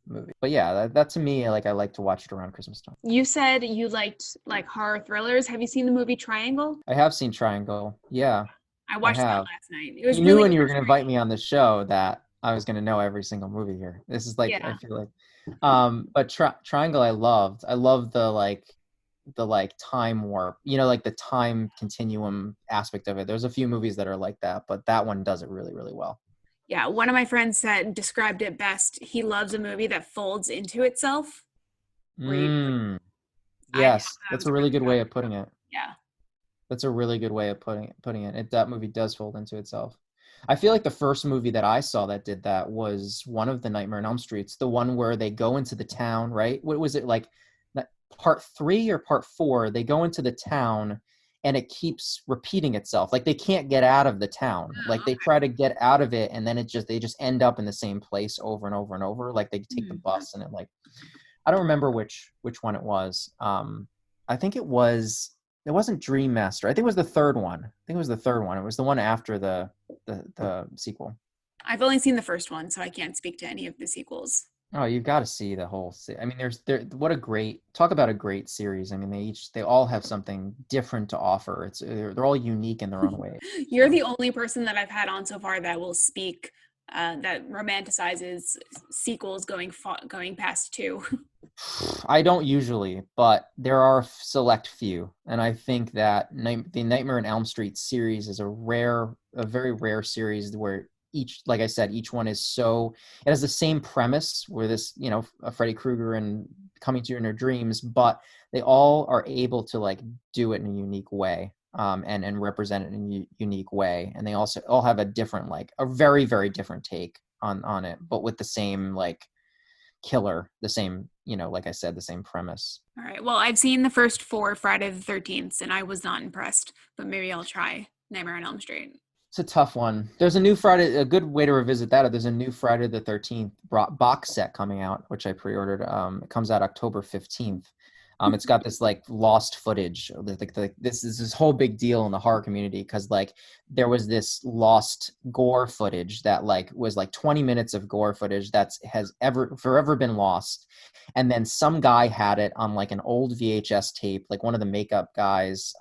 movie. But yeah, that to me, like, I like to watch it around Christmas time. You said you liked like horror thrillers. Have you seen the movie Triangle? I have seen Triangle. Yeah, I I watched that have. last night. It was You knew really when you were going to invite frustrating. me on the show that I was going to know every single movie here. This is like, I Yeah. feel like, but Triangle, I loved. I love the time warp, like the time continuum aspect of it. There's a few movies that are like that, but that one does it really, really well. Yeah, one of my friends said described it best. He loves a movie that folds into itself. Where you, Mm, I thought yes, that that's was a really really good way good. of putting it. Yeah. That's a really good way of putting it. That movie does fold into itself. I feel like the first movie that I saw that did that was one of the Nightmare on Elm Streets, the one where they go into the town, right? What was it like? Part three or part four? They go into the town, and it keeps repeating itself. Like they can't get out of the town. Like Oh, they try to get out of it, and then they just end up in the same place over and over and over. Like they take the okay. bus, and I don't remember which one it was. I think it wasn't Dream Master. I think it was the third one. I think it was the third one. It was the one after the sequel. I've only seen the first one, so I can't speak to any of the sequels. Oh, you've got to see the whole. I mean, what a great talk about a great series. I mean, they all have something different to offer. They're all unique in their own way. You're So. the only person that I've had on so far that will speak that romanticizes sequels going past two. I don't usually, but there are a select few, and I think that the Nightmare on Elm Street series is a very rare series where like I said, each one is it has the same premise where this, a Freddy Krueger and coming to you in your dreams, but they all are able to like do it in a unique way, and represent it in a unique way, and they also all have a very, very different take on it, but with the same like killer, the same, like I said, the same premise. All right. Well, I've seen the first four Friday the 13th, and I was not impressed, but maybe I'll try Nightmare on Elm Street. It's a tough one. There's a good way to revisit that. There's a new Friday the 13th box set coming out, which I pre-ordered. It comes out October 15th. It's got this like lost footage. This is this whole big deal in the horror community because like there was this lost gore footage that like was like 20 minutes of gore footage has ever forever been lost, and then some guy had it on like an old VHS tape, like one of the makeup guys,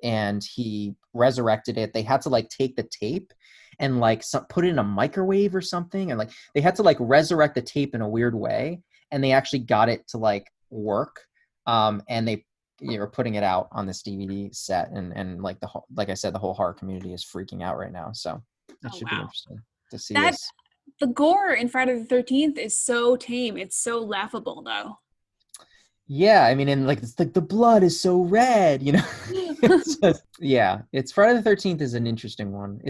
and he resurrected it. They had to like take the tape and like put it in a microwave or something, and like they had to like resurrect the tape in a weird way, and they actually got it to like work. And they are putting it out on this DVD set, and like like I said, the whole horror community is freaking out right now. So it Oh should be wow. interesting to see That this. the gore in Friday the 13th is so tame. It's so laughable though. Yeah, I mean, and like it's like the blood is so red, It's just, yeah, it's Friday the 13th is an interesting one.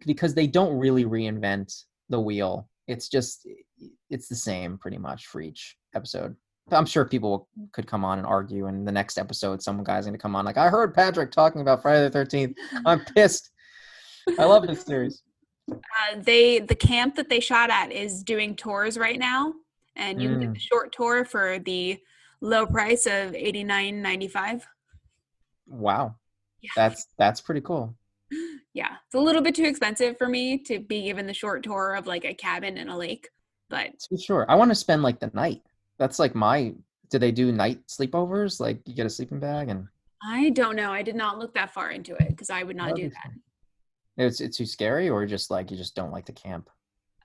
Because they don't really reinvent the wheel. It's the same pretty much for each episode. I'm sure people could come on and argue, and the next episode, some guy's gonna come on like, I heard Patrick talking about Friday the 13th. I'm pissed. I love this series. The camp that they shot at is doing tours right now, and you can get the Mm, short tour for the low price of $89.95. wow, Yeah, that's pretty cool. yeah, it's a little bit too expensive for me to be given the short tour of like a cabin and a lake, but To be sure, I want to spend like the night. That's like do they do night sleepovers? Like you get a sleeping bag and I don't know. I did not look that far into it because I would that not would do be that. fun. It's too scary, or just like you just don't like the camp.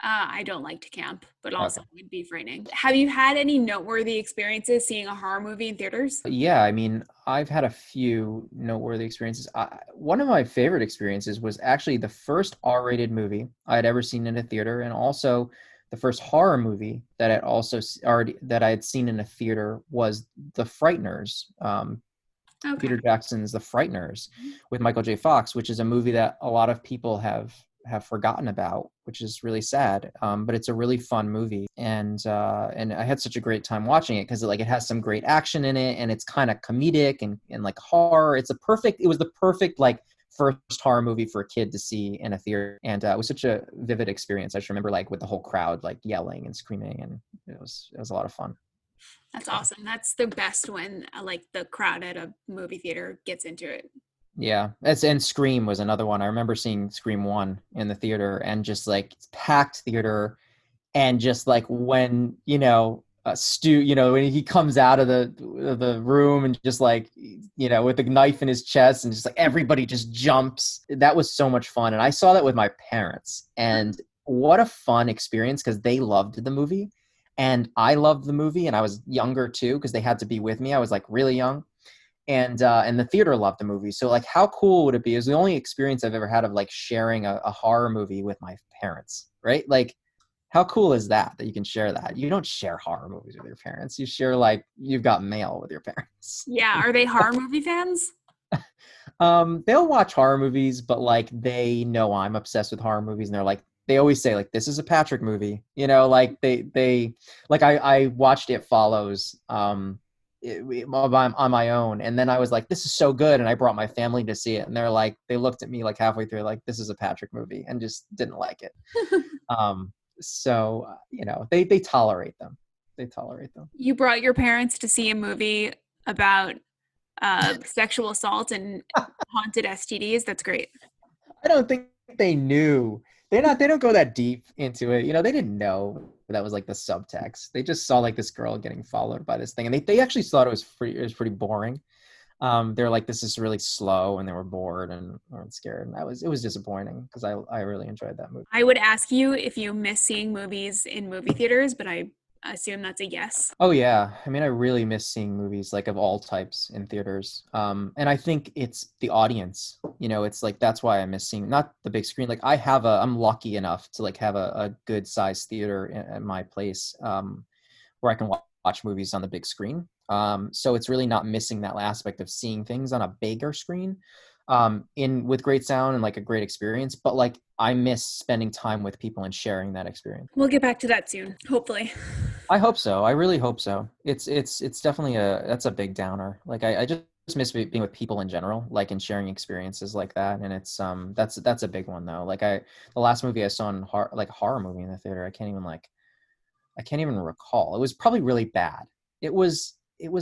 I don't like to camp, but also Okay. it would be frightening. Have you had any noteworthy experiences seeing a horror movie in theaters? Yeah, I mean, I've had a few noteworthy experiences. One of my favorite experiences was actually the first R-rated movie I had ever seen in a theater, and also the first horror movie that I had seen in a theater was The Frighteners. Okay. Peter Jackson's The Frighteners with Michael J. Fox, which is a movie that a lot of people have forgotten about, which is really sad. But it's a really fun movie, and I had such a great time watching it because it has some great action in it, and it's kind of comedic and like horror. It was the perfect like first horror movie for a kid to see in a theater, and it was such a vivid experience. I just remember like with the whole crowd like yelling and screaming, and it was a lot of fun. That's awesome. That's the best when like the crowd at a movie theater gets into it. Yeah, and Scream was another one. I remember seeing Scream 1 in the theater and just like packed theater, and just like when Stu, when he comes out of the room and just like with the knife in his chest and just like everybody just jumps. That was so much fun, and I saw that with my parents, and what a fun experience because they loved the movie and I loved the movie, and I was younger too because they had to be with me. I was like really young, and the theater loved the movie. So like how cool would it be? It was the only experience I've ever had of like sharing a horror movie with my parents, right? Like how cool is that you can share that? You don't share horror movies with your parents. You share like you've got mail with your parents. Yeah. Are they horror movie fans? They'll watch horror movies, but like they know I'm obsessed with horror movies, and they're like they always say like this is a Patrick movie, like they like I watched It Follows on my own, and then I was like this is so good, and I brought my family to see it, and they looked at me like halfway through like this is a Patrick movie and just didn't like it. So they tolerate them. They tolerate them. You brought your parents to see a movie about sexual assault and haunted STDs. That's great. I don't think they knew. They don't go that deep into it. They didn't know that was like the subtext. They just saw like this girl getting followed by this thing, and they actually thought it was pretty boring. They're like, this is really slow, and they were bored and weren't scared. And it was disappointing because I really enjoyed that movie. I would ask you if you miss seeing movies in movie theaters, but I assume that's a yes. Oh yeah. I mean, I really miss seeing movies like of all types in theaters. And I think it's the audience, it's like, that's why I miss seeing not the big screen. Like I'm lucky enough to like have a good sized theater at my place, where I can watch movies on the big screen. So it's really not missing that aspect of seeing things on a bigger screen, with great sound and like a great experience. But like I miss spending time with people and sharing that experience. We'll get back to that soon, hopefully. I hope so. I really hope so. It's definitely that's a big downer. Like I just miss being with people in general, like and sharing experiences like that. And it's that's a big one though. Like the last movie I saw in horror movie in the theater, I can't even recall. It was probably really bad. It was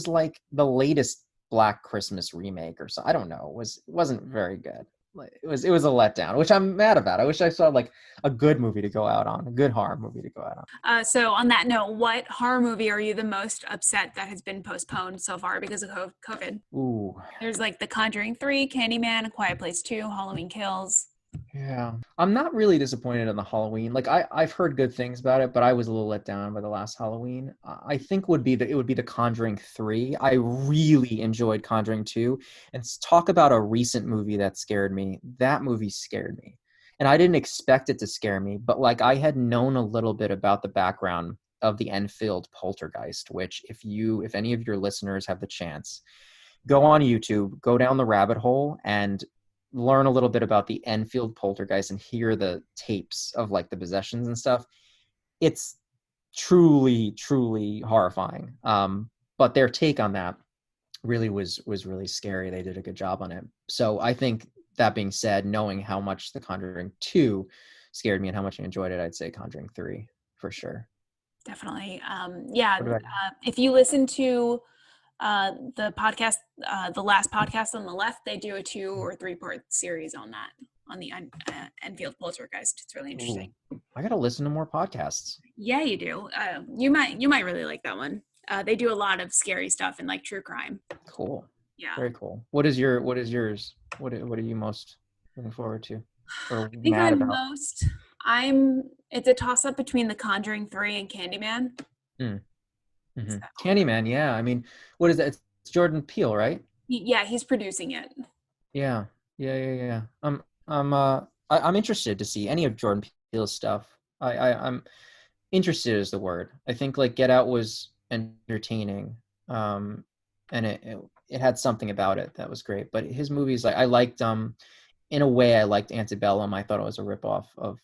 like the latest Black Christmas remake or so. I don't know. It wasn't very good. Like it was a letdown, which I'm mad about. I wish I saw like a good movie to go out on, a good horror movie to go out on. So on that note, what horror movie are you the most upset that has been postponed so far because of COVID? Ooh. There's like The Conjuring 3, Candyman, A Quiet Place 2, Halloween Kills. Yeah. I'm not really disappointed in the Halloween. Like I've heard good things about it, but I was a little let down by the last Halloween. I think it would be the Conjuring 3. I really enjoyed Conjuring 2. And talk about a recent movie that scared me. That movie scared me. And I didn't expect it to scare me, but like I had known a little bit about the background of the Enfield poltergeist, which if any of your listeners have the chance, go on YouTube, go down the rabbit hole and learn a little bit about the Enfield poltergeist and hear the tapes of like the possessions and stuff. It's truly, truly horrifying. But their take on that really was really scary. They did a good job on it. So I think that being said, knowing how much The Conjuring 2 scared me and how much I enjoyed it, I'd say Conjuring 3 for sure. Definitely. If you listen to the podcast, the last podcast on the left, they do a 2 or 3 part series on that, on the Enfield poltergeist. It's really interesting. Ooh, I gotta listen to more podcasts. Yeah, you do. You might really like that one. They do a lot of scary stuff and like true crime. Cool. Yeah. Very cool. What is yours? What are you most looking forward to or I think mad about? It's a toss up between The Conjuring 3 and Candyman. Mm-hmm. So, Candyman, yeah. I mean, what is that? It's Jordan Peele, right? he's producing it. Yeah. Yeah. I'm interested to see any of Jordan Peele's stuff. I'm interested is the word. I think like Get Out was entertaining, um, and it had something about it that was great. But his movies, like I liked, in a way, I liked Antebellum. I thought it was a ripoff of.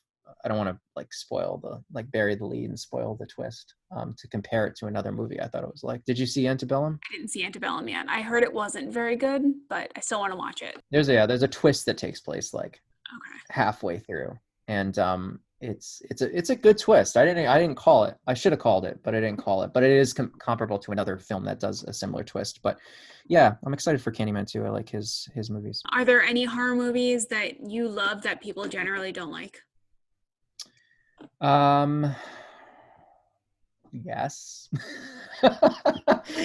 I don't want to like spoil the like bury the lead and spoil the twist. To compare it to another movie, I thought it was like. Did you see Antebellum? I didn't see Antebellum yet. I heard it wasn't very good, but I still want to watch it. There's a twist that takes place like Okay. halfway through, and it's a good twist. I didn't call it. I should have called it, but I didn't call it. But it is comparable to another film that does a similar twist. But yeah, I'm excited for Candyman too. I like his movies. Are there any horror movies that you love that people generally don't like? Um, yes,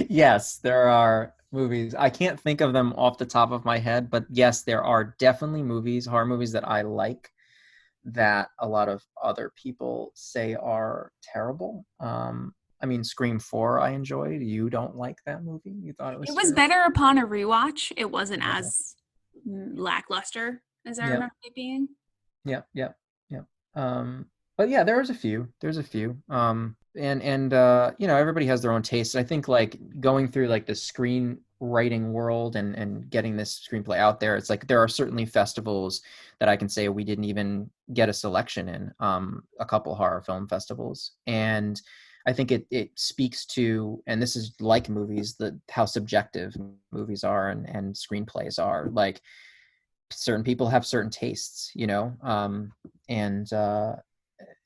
yes, there are movies. I can't think of them off the top of my head, but yes, there are definitely movies, horror movies that I like that a lot of other people say are terrible. I mean, Scream 4 I enjoyed. You don't like that movie? You thought it It was was terrible? better upon a rewatch. It wasn't Yeah. as lackluster as I Yep. remember it being. Yep. Yep. Yep. But yeah, there's a few. There's a few. And you know, everybody has their own tastes. I think like going through like the screenwriting world and getting this screenplay out there, it's like there are certainly festivals that I can say we didn't even get a selection in. A couple horror film festivals. And I think it speaks to, and this is like movies, that how subjective movies are and screenplays are. Like certain people have certain tastes, you know, and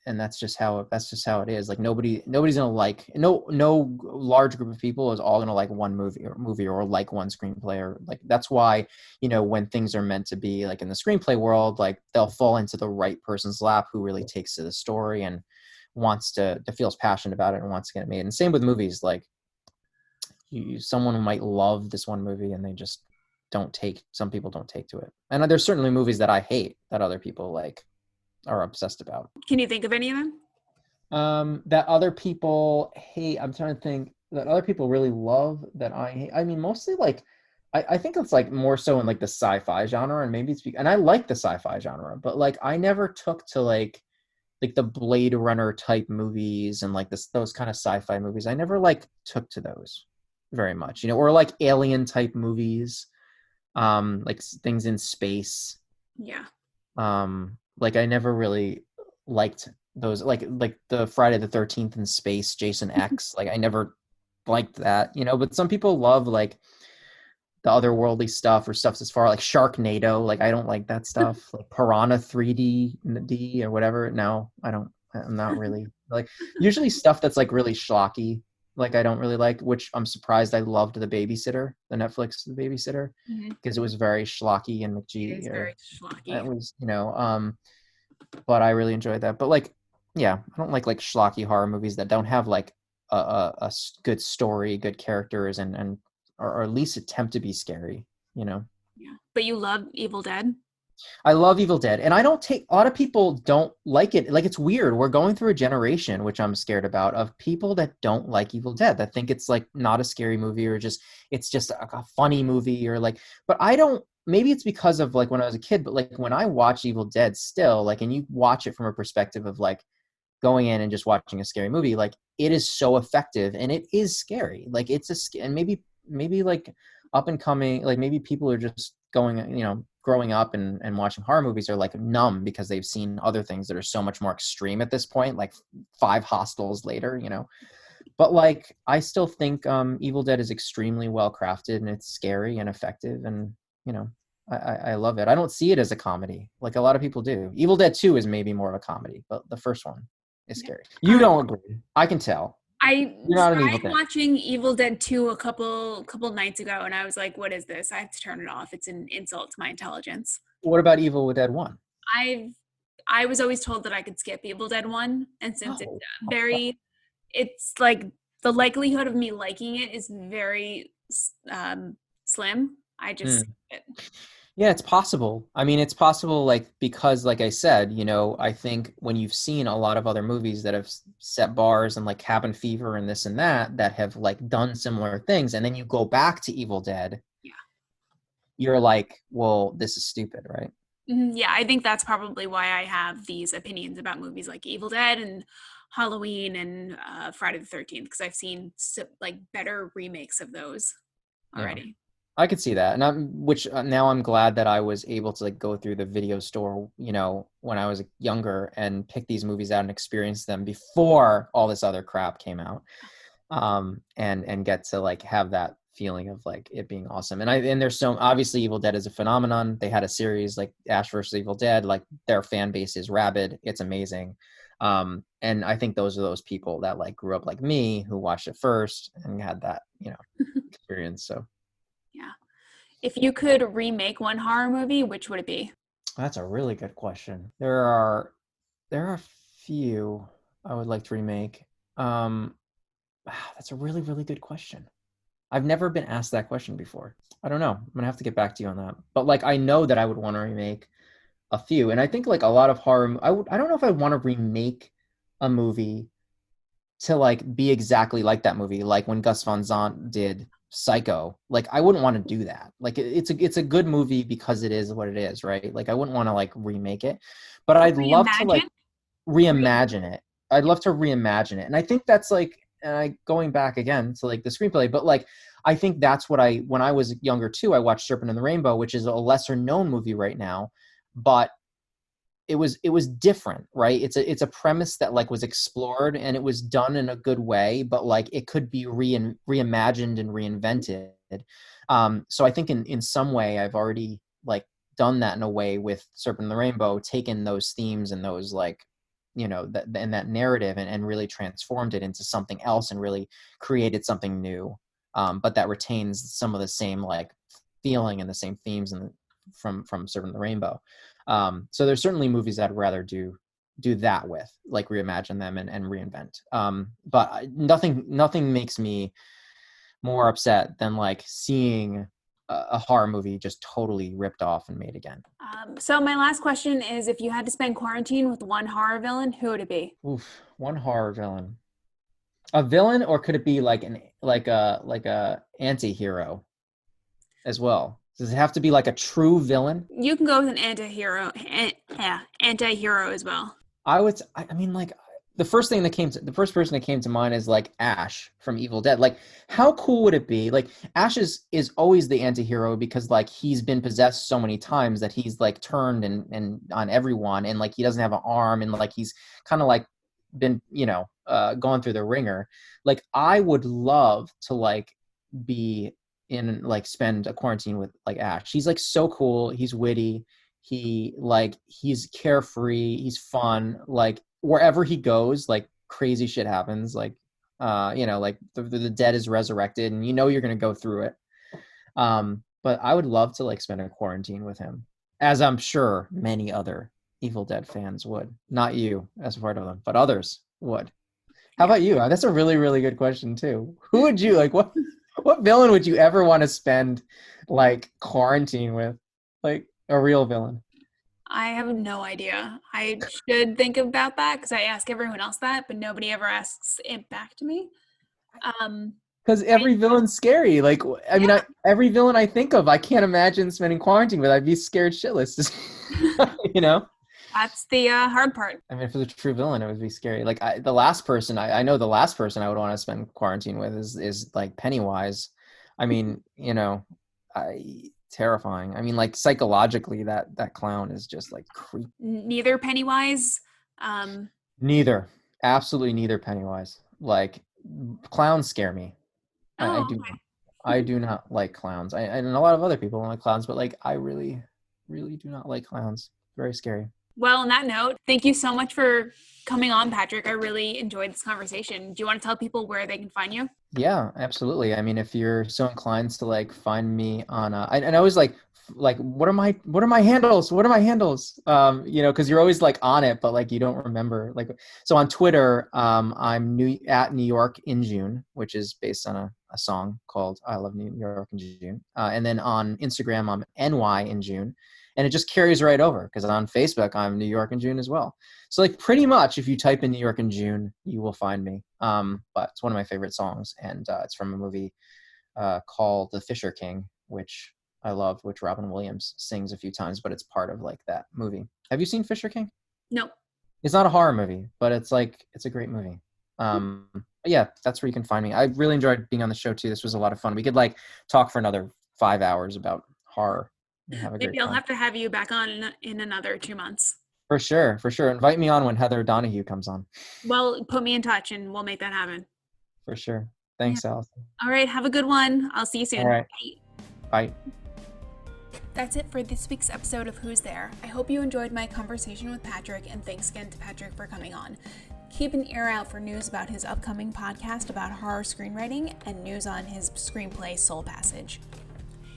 and that's just how it is. Like nobody's gonna like, no large group of people is all gonna like one movie or like one screenplay, or like that's why, you know, when things are meant to be like in the screenplay world, like they'll fall into the right person's lap who really takes to the story and wants to feels passionate about it and wants to get it made. And same with movies, like someone might love this one movie and they just don't take, some people don't take to it. And there's certainly movies that I hate that other people like are obsessed about. Can you think of any of them? That other people hate, I'm trying to think, that other people really love that I hate. I mean, mostly like I think it's like more so in like the sci-fi genre, and maybe it's and I like the sci-fi genre, but like I never took to like the Blade Runner type movies and like those kind of sci-fi movies. I never like took to those very much, you know, or like alien type movies, like things in space. Yeah. Like I never really liked those, like the Friday the 13th in space, Jason X. Like I never liked that, you know, but some people love like the otherworldly stuff or stuff as far like Sharknado. Like I don't like that stuff. Like Piranha 3D or whatever. No, I don't. I'm not really like, usually stuff that's like really schlocky. Like I don't really like, which I'm surprised. I loved The Babysitter, the Netflix The Babysitter, Mhm. because it was very schlocky and It McGee, is very or it schlocky. was, you know, but I really enjoyed that. But like, yeah, I don't like schlocky horror movies that don't have like good story, good characters, and or at least attempt to be scary. You know, Yeah. But you love Evil Dead? I love Evil Dead, and I don't take, a lot of people don't like it. Like it's weird. We're going through a generation, which I'm scared about, of people that don't like Evil Dead, that think it's like not a scary movie, or just it's just a funny movie, or like. But I don't. Maybe it's because of like when I was a kid, but like when I watch Evil Dead still, like, and you watch it from a perspective of like going in and just watching a scary movie, like it is so effective and it is scary. Like it's and maybe like up and coming, like maybe people are just going, you know, growing up and watching horror movies are like numb because they've seen other things that are so much more extreme at this point, like five Hostels later, you know. But like I still think Evil Dead is extremely well crafted and it's scary and effective, and you know, I love it. I don't see it as a comedy like a lot of people do. Evil Dead 2 is maybe more of a comedy, but the first one is Yeah. scary. You Um, don't agree. I can tell. I You're not an Evil tried Dead. watching Evil Dead 2 a couple nights ago and I was like, what is this? I have to turn it off. It's an insult to my intelligence. What about Evil Dead 1? I've I was always told that I could skip Evil Dead 1, and since it's No. very it's like the likelihood of me liking it is very slim. I just skip Hmm. it. Yeah, it's possible. I mean, it's possible, like, because, like I said, you know, I think when you've seen a lot of other movies that have set bars and like Cabin Fever and this and that have like done similar things, and then you go back to Evil Dead, Yeah. you're like, well, this is stupid, right? Yeah, I think that's probably why I have these opinions about movies like Evil Dead and Halloween and Friday the 13th because I've seen like better remakes of those Yeah. already. I could see that. And now I'm glad that I was able to like go through the video store, when I was younger and pick these movies out and experience them before all this other crap came out. And get to like have that feeling of like it being awesome. And there's so obviously Evil Dead is a phenomenon. They had a series like Ash versus Evil Dead, like their fan base is rabid. It's amazing. And I think those are those people that like grew up like me who watched it first and had that, experience. So Yeah. If you could remake one horror movie, which would it be? that's a really good question. There are a few I would like to remake. Um, that's a really, really good question. I've never been asked that question before. I don't know. I'm gonna have to get back to you on that. But like, I know that I would want to remake a few, and I think like a lot of horror. I don't know if I want to remake a movie to like be exactly like that movie, like when Gus Van Sant did Psycho. Like, I wouldn't want to do that. Like, it's a good movie because it is what it is, right? Like, I wouldn't want to like remake it, but I'd love to like Reimagine? reimagine it. I'd love to reimagine it. And I think that's like, and I going back again to like the screenplay, but like I think that's what when I was younger too, I watched Serpent and the Rainbow, which is a lesser known movie right now, but it was different, right? It's a premise that like was explored and it was done in a good way, but like it could be reimagined and reinvented. So I think in some way I've already like done that in a way with Serpent and the Rainbow, taken those themes and those like that narrative and really transformed it into something else and really created something new, but that retains some of the same like feeling and the same themes and from Serpent and the Rainbow. So there's certainly movies I'd rather do that with, like reimagine them and reinvent. But nothing makes me more upset than like seeing a horror movie just totally ripped off and made again. So my last question is, if you had to spend quarantine with one horror villain, who would it be? Oof, one horror villain. A villain, or could it be like a anti-hero as well? Does it have to be like a true villain? You can go with an anti-hero. Yeah, anti-hero as well. I mean, like the first person that came to mind is like Ash from Evil Dead. Like, how cool would it be? Like, Ash is always the anti-hero because like he's been possessed so many times that he's like turned and on everyone, and like he doesn't have an arm, and like he's kind of like been gone through the ringer. Like, I would love to like be in like spend a quarantine with like Ash. He's like so cool. He's witty. He's carefree. He's fun. Like, wherever he goes, like crazy shit happens. Like, like the dead is resurrected, and you're gonna go through it. But I would love to like spend a quarantine with him, as I'm sure many other Evil Dead fans would. Not you as part of them, but others would. How Yeah. about you? That's a really, really good question too. Who would you like? What villain would you ever want to spend like quarantine with? Like a real villain? I have no idea. I should think about that because I ask everyone else that, but nobody ever asks it back to me. Um, Because I, every villain's scary. Like, I mean, yeah, every villain I think of, I can't imagine spending quarantine with. I'd be scared shitless. you know. that's the hard part. I mean, if it was a true villain, it would be scary. Like, the last person I know, the last person I would want to spend quarantine with is like Pennywise. I mean, terrifying. I mean, like psychologically, that clown is just like creepy. Neither Pennywise. Um, Neither, absolutely neither Pennywise. Like, clowns scare me. I oh, do okay. not. I do not like clowns. And a lot of other people don't like clowns, but like I really, really do not like clowns. Very scary. Well, on that note, thank you so much for coming on, Patrick. I really enjoyed this conversation. Do you want to tell people where they can find you? Yeah, absolutely. I mean, if you're so inclined to like find me on and I was like what are my handles? What are my handles? Because you're always like on it, but like you don't remember. Like, so on Twitter, I'm New York in June, which is based on a song called I Love New York in June. And then on Instagram, I'm NY in June. And it just carries right over because on Facebook, I'm New York in June as well. So like pretty much if you type in New York in June, you will find me. But it's one of my favorite songs, and it's from a movie called The Fisher King, which I love, which Robin Williams sings a few times, but it's part of like that movie. Have you seen Fisher King? Nope. It's not a horror movie, but it's a great movie. But yeah, that's where you can find me. I really enjoyed being on the show too. This was a lot of fun. We could like talk for another 5 hours about horror and have a great Maybe I'll time. have to have you back on in another 2 months. For sure, for sure. Invite me on when Heather Donahue comes on. Well, put me in touch and we'll make that happen. For sure. Yeah. Thanks, Allison. All right. Have a good one. I'll see you All soon. right. Bye. Bye. That's it for this week's episode of Who's There. I hope you enjoyed my conversation with Patrick, and thanks again to Patrick for coming on. Keep an ear out for news about his upcoming podcast about horror screenwriting and news on his screenplay Soul Passage.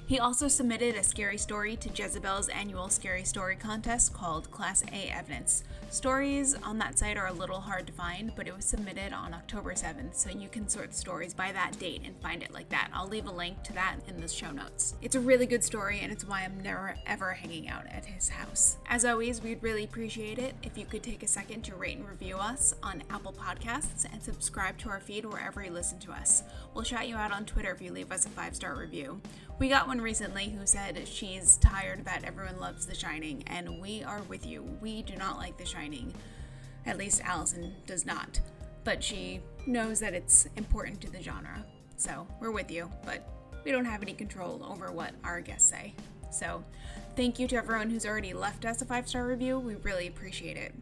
He also submitted a scary story to Jezebel's annual Scary Story contest called Class A Evidence. Stories on that site are a little hard to find, but it was submitted on October 7th, so you can sort the stories by that date and find it like that. I'll leave a link to that in the show notes. It's a really good story, and it's why I'm never ever hanging out at his house. As always, we'd really appreciate it if you could take a second to rate and review us on Apple Podcasts and subscribe to our feed wherever you listen to us. We'll shout you out on Twitter if you leave us a 5-star review. We got one recently who said she's tired that everyone loves The Shining, and we are with you. We do not like The Shining. At least Allison does not. But she knows that it's important to the genre. So we're with you, but we don't have any control over what our guests say. So thank you to everyone who's already left us a 5-star review. We really appreciate it.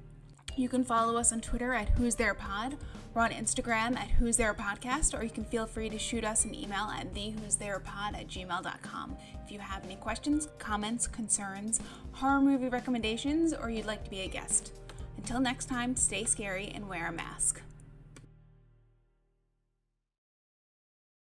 You can follow us on Twitter at Who's There Pod. We're on Instagram at Who's There Podcast, or you can feel free to shoot us an email at thewho'stherepod@gmail.com. If you have any questions, comments, concerns, horror movie recommendations, or you'd like to be a guest. Until next time, stay scary and wear a mask.